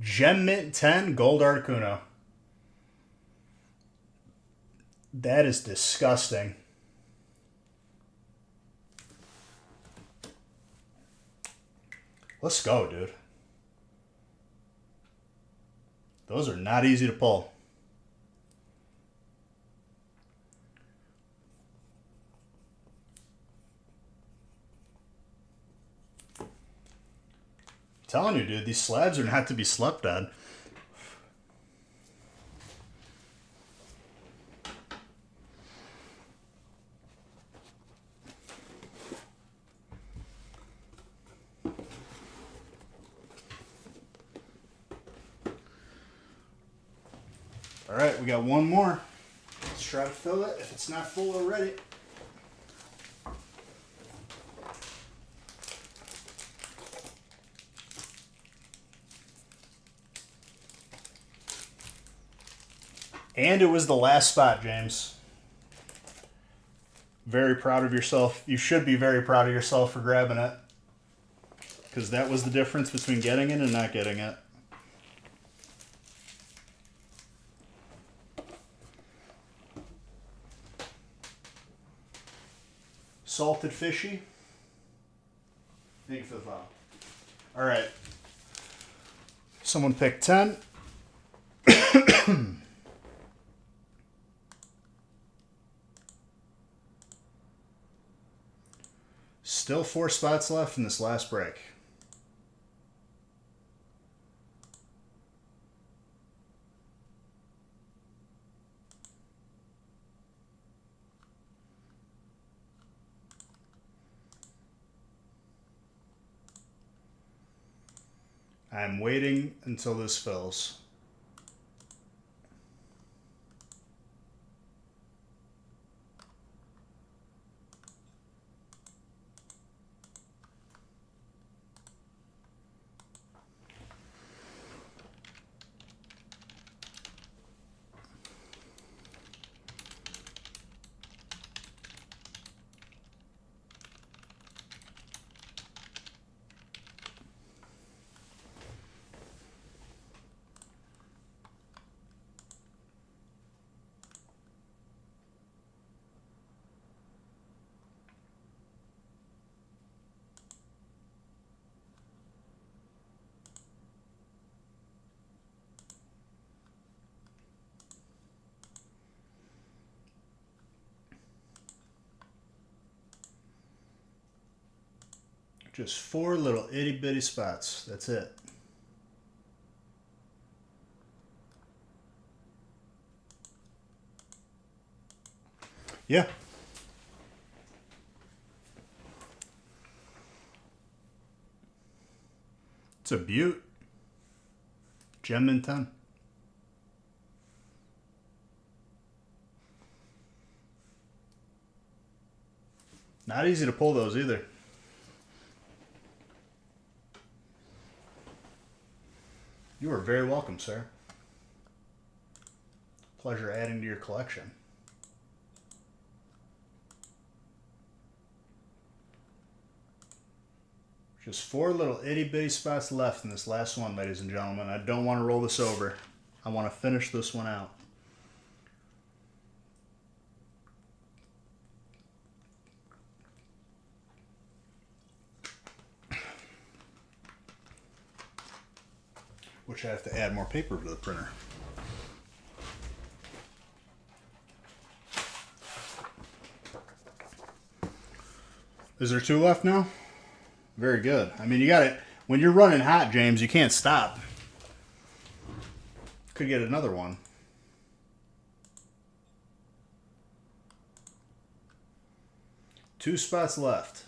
Gem Mint 10 Gold Articuno. That is disgusting. Let's go, dude. Those are not easy to pull. Telling you, dude, these slabs are not to be slept on. All right, we got one more. Let's try to fill it if it's not full already. And it was the last spot, James. Very proud of yourself. You should be very proud of yourself for grabbing it. Because that was the difference between getting it and not getting it. Salted fishy. Thank you for the follow. All right. Someone picked 10. Still 4 spots left in this last break. I'm waiting until this fills. Just 4 little itty bitty spots. That's it. Yeah. It's a beaut. Gem in 10. Not easy to pull those either. You are very welcome, sir. Pleasure adding to your collection. Just 4 little itty bitty spots left in this last one, ladies and gentlemen. I don't want to roll this over. I want to finish this one out. Which I have to add more paper to the printer. Is there 2 left now? Very good. I mean, you got it. When you're running hot, James, you can't stop. Could get another one. Two spots left.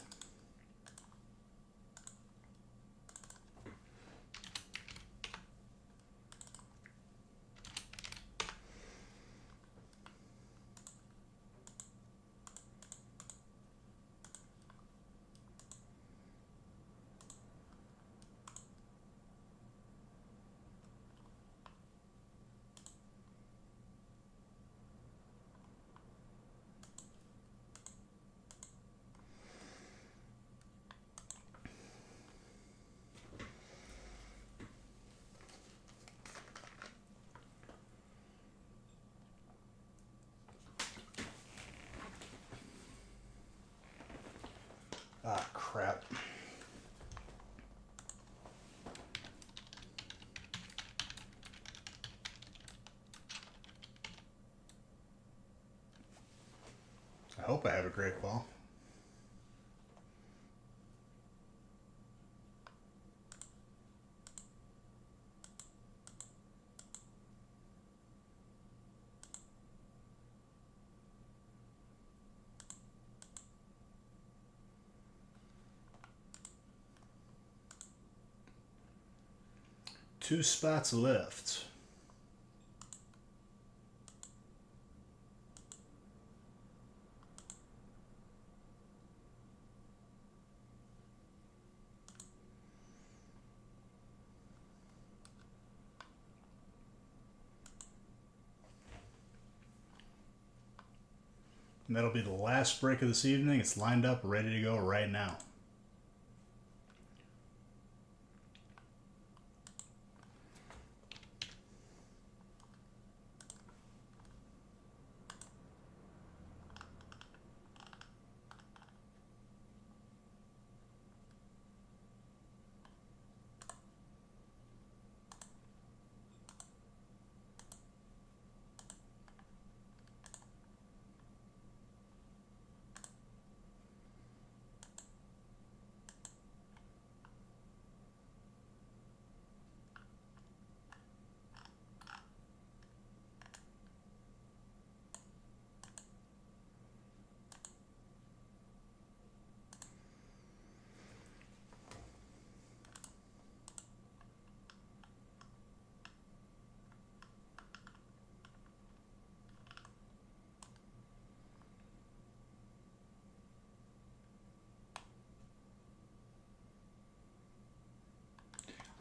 Ah, crap. I hope I have a great ball. Two spots left. And that'll be the last break of this evening. It's lined up, ready to go right now.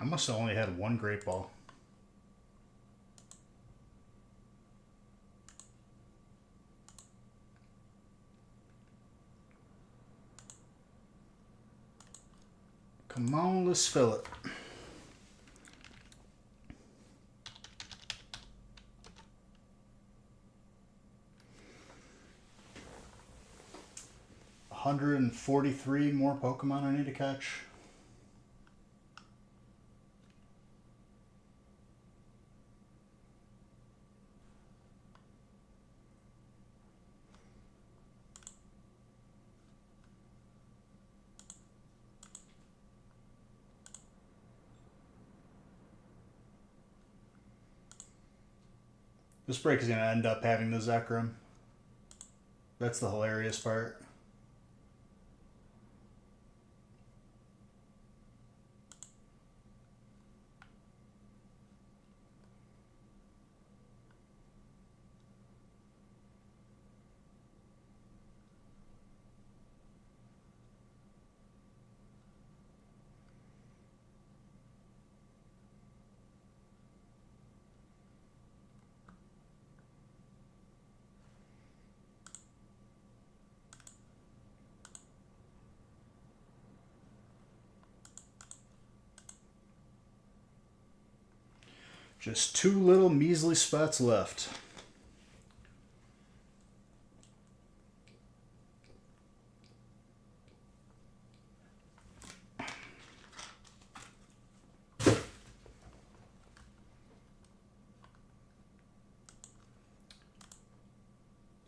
I must have only had one great ball. Come on, let's fill it. $143 more Pokemon I need to catch. This break is going to end up having the Zekrom. That's the hilarious part. Just 2 little measly spots left.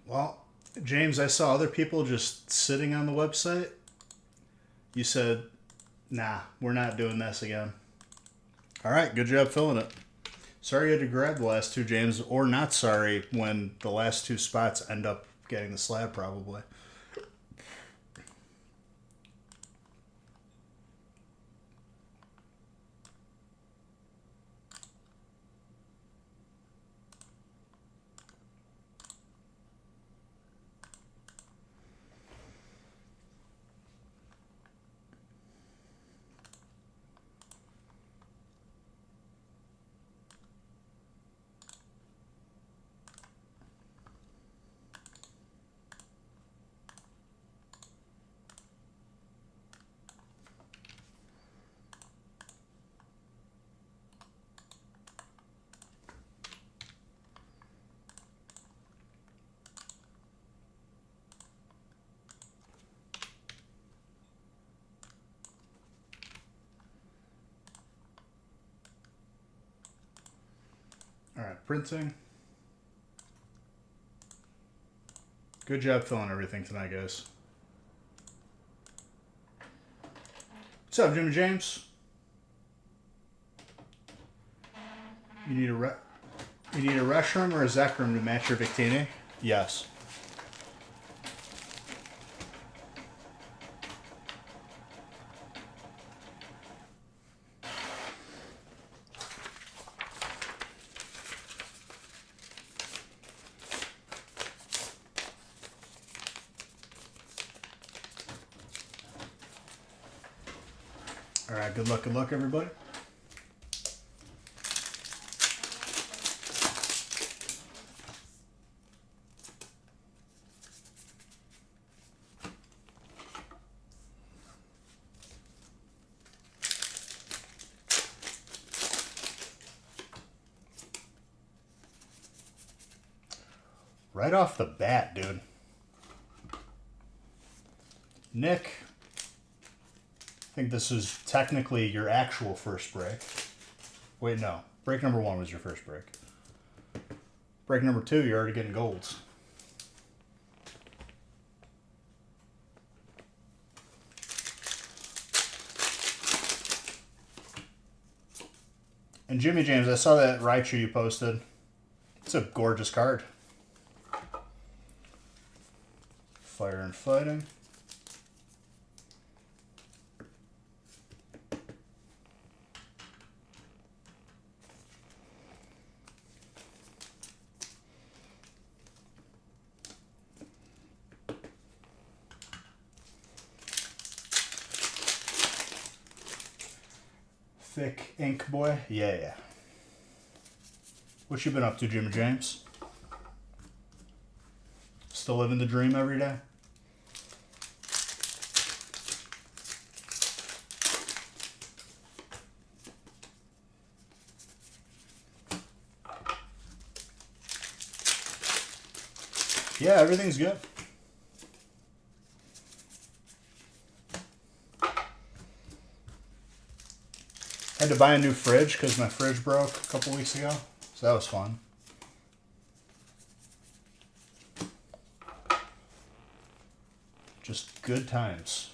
Well, James, I saw other people just sitting on the website. You said, nah, we're not doing this again. All right, good job filling it. Sorry you had to grab the last 2, James, or not sorry when the last 2 spots end up getting the slab, probably. All right, printing. Good job filling everything tonight, guys. What's up, Jimmy James? You need a Reshiram or a Zekrom to match your Victini? Yes. All right, good luck, everybody. Right off the bat, dude. Nick, I think this is technically your actual first break. Wait, no. Break number 1 was your first break. Break number 2, you're already getting golds. And Jimmy James, I saw that Raichu you posted. It's a gorgeous card. Fire and Fighting. Thick ink boy? Yeah. What you been up to, Jimmy James? Still living the dream every day? Yeah, everything's good. Had to buy a new fridge because my fridge broke a couple weeks ago. So that was fun. Just good times.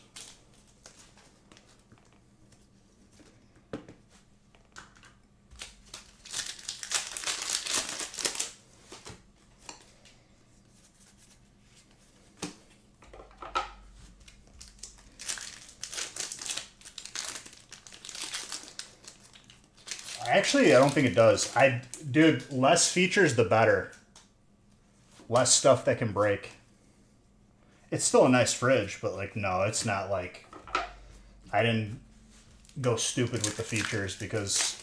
Actually, I don't think it does. Dude, less features, the better. Less stuff that can break. It's still a nice fridge, but like, no, it's not like... I didn't go stupid with the features because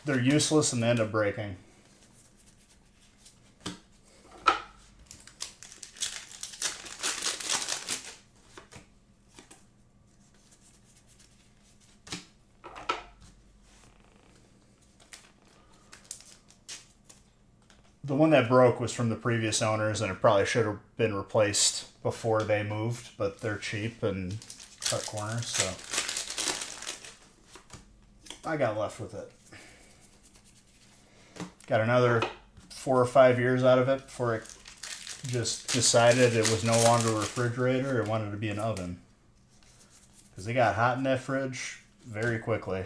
they're useless and they end up breaking. The one that broke was from the previous owners, and it probably should have been replaced before they moved, but they're cheap and cut corners, so I got left with it. Got another 4 or 5 years out of it before it just decided it was no longer a refrigerator, it wanted to be an oven. Because it got hot in that fridge very quickly.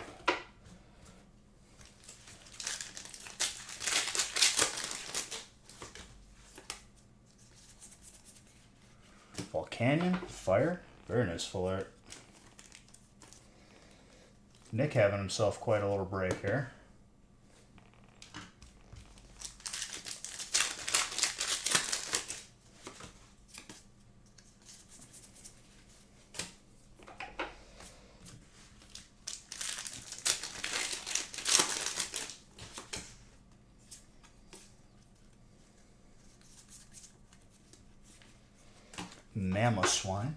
Canyon, fire, very nice full art. Nick having himself quite a little break here. Mamoswine.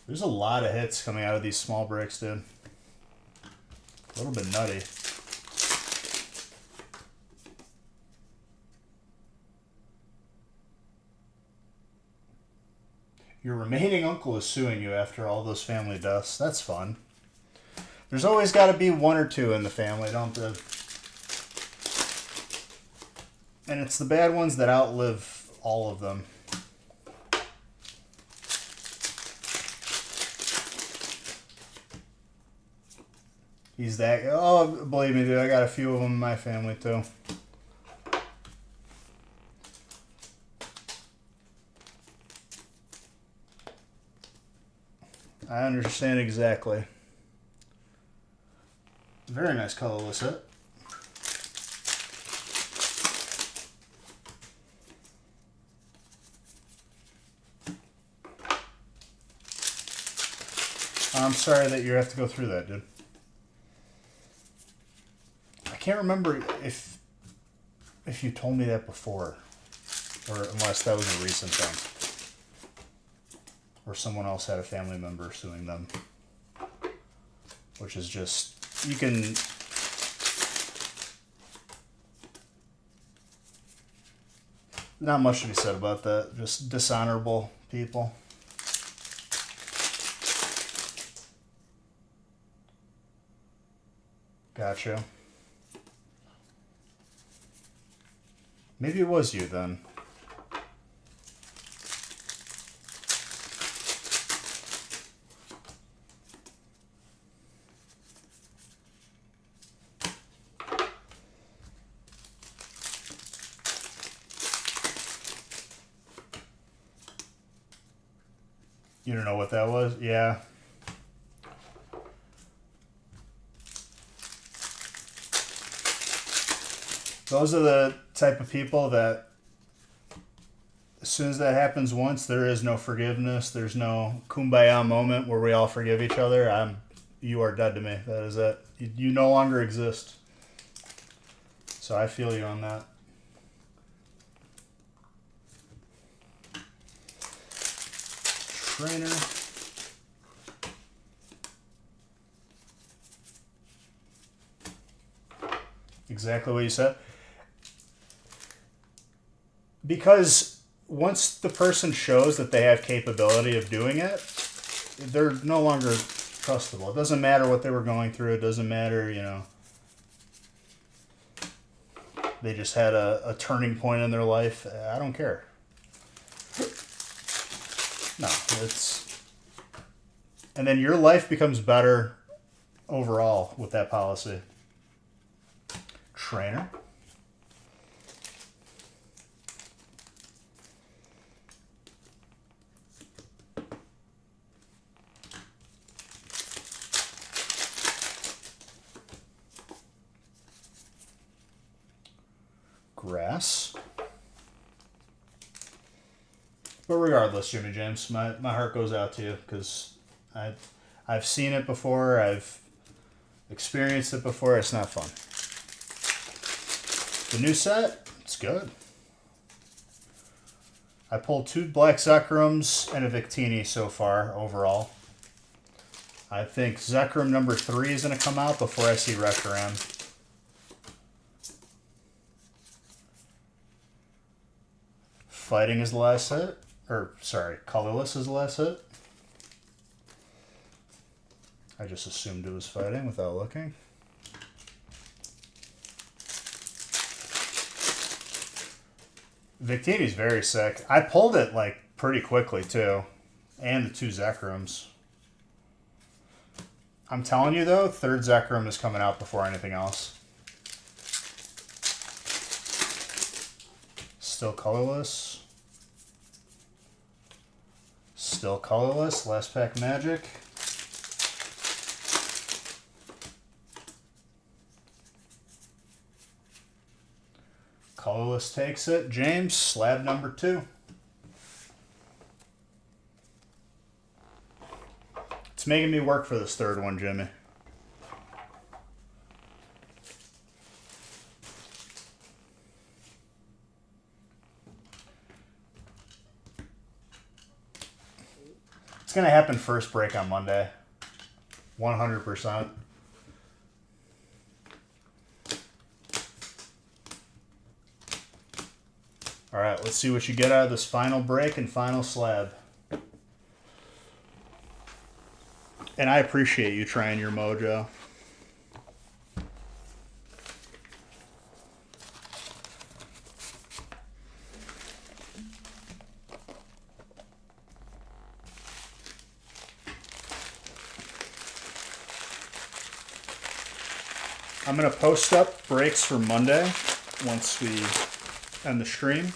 There's a lot of hits coming out of these small breaks, dude. A little bit nutty. Your remaining uncle is suing you after all those family deaths. That's fun. There's always got to be 1 or 2 in the family, don't there? And it's the bad ones that outlive all of them. He's that... Oh, believe me, dude, I got a few of them in my family, too. I understand exactly. Very nice colorless hit. I'm sorry that you have to go through that, dude. I can't remember if you told me that before, or unless that was a recent thing, or someone else had a family member suing them, which is just, you can Not much to be said about that. Just dishonorable people. Gotcha. Maybe it was you then. You don't know what that was? Yeah. Those are the type of people that as soon as that happens once, there is no forgiveness. There's no kumbaya moment where we all forgive each other. You are dead to me. That is it. You no longer exist. So I feel you on that. Trainer. Exactly what you said. Because once the person shows that they have capability of doing it, they're no longer trustable. It doesn't matter what they were going through. It doesn't matter, they just had a turning point in their life. I don't care. No, and then your life becomes better overall with that policy. Trainer. Grass. But regardless, Jimmy James, my heart goes out to you because I've seen it before. I've experienced it before. It's not fun. The new set, it's good. I pulled 2 Black Zekrums and a Victini so far overall. I think Zekrom number 3 is going to come out before I see Reshiram. Fighting is the last hit. Or, sorry, Colorless is the last hit. I just assumed it was fighting without looking. Victini's very sick. I pulled it, pretty quickly, too. And the 2 Zekrums. I'm telling you, though, 3rd Zekrom is coming out before anything else. Still colorless. Still colorless. Last pack magic. Colorless takes it. James, slab number 2. It's making me work for this 3rd one, Jimmy. It's going to happen first break on Monday. 100%. All right, let's see what you get out of this final break and final slab. And I appreciate you trying your mojo. I'm going to post up breaks for Monday once we end the stream.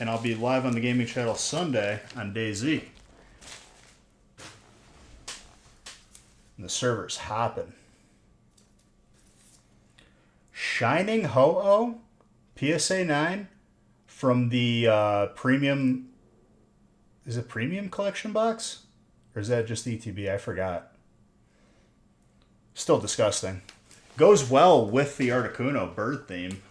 And I'll be live on the gaming channel Sunday on DayZ. And the server's hopping. Shining Ho-Oh PSA 9 from the premium. Is it premium collection box? Or is that just ETB? I forgot. Still disgusting. Goes well with the Articuno bird theme.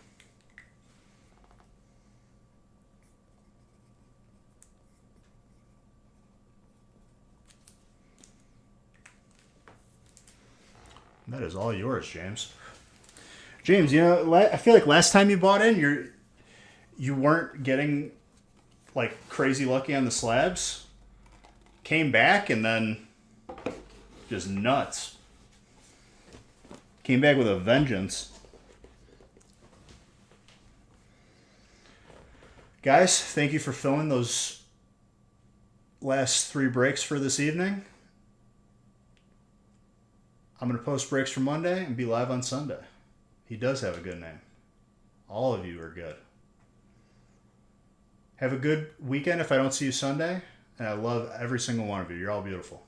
That is all yours, James. James, I feel like last time you bought in, you weren't getting like crazy lucky on the slabs. Came back and then just nuts. Came back with a vengeance. Guys, thank you for filling those last 3 breaks for this evening. I'm going to post breaks for Monday and be live on Sunday. He does have a good name. All of you are good. Have a good weekend if I don't see you Sunday. And I love every single one of you. You're all beautiful.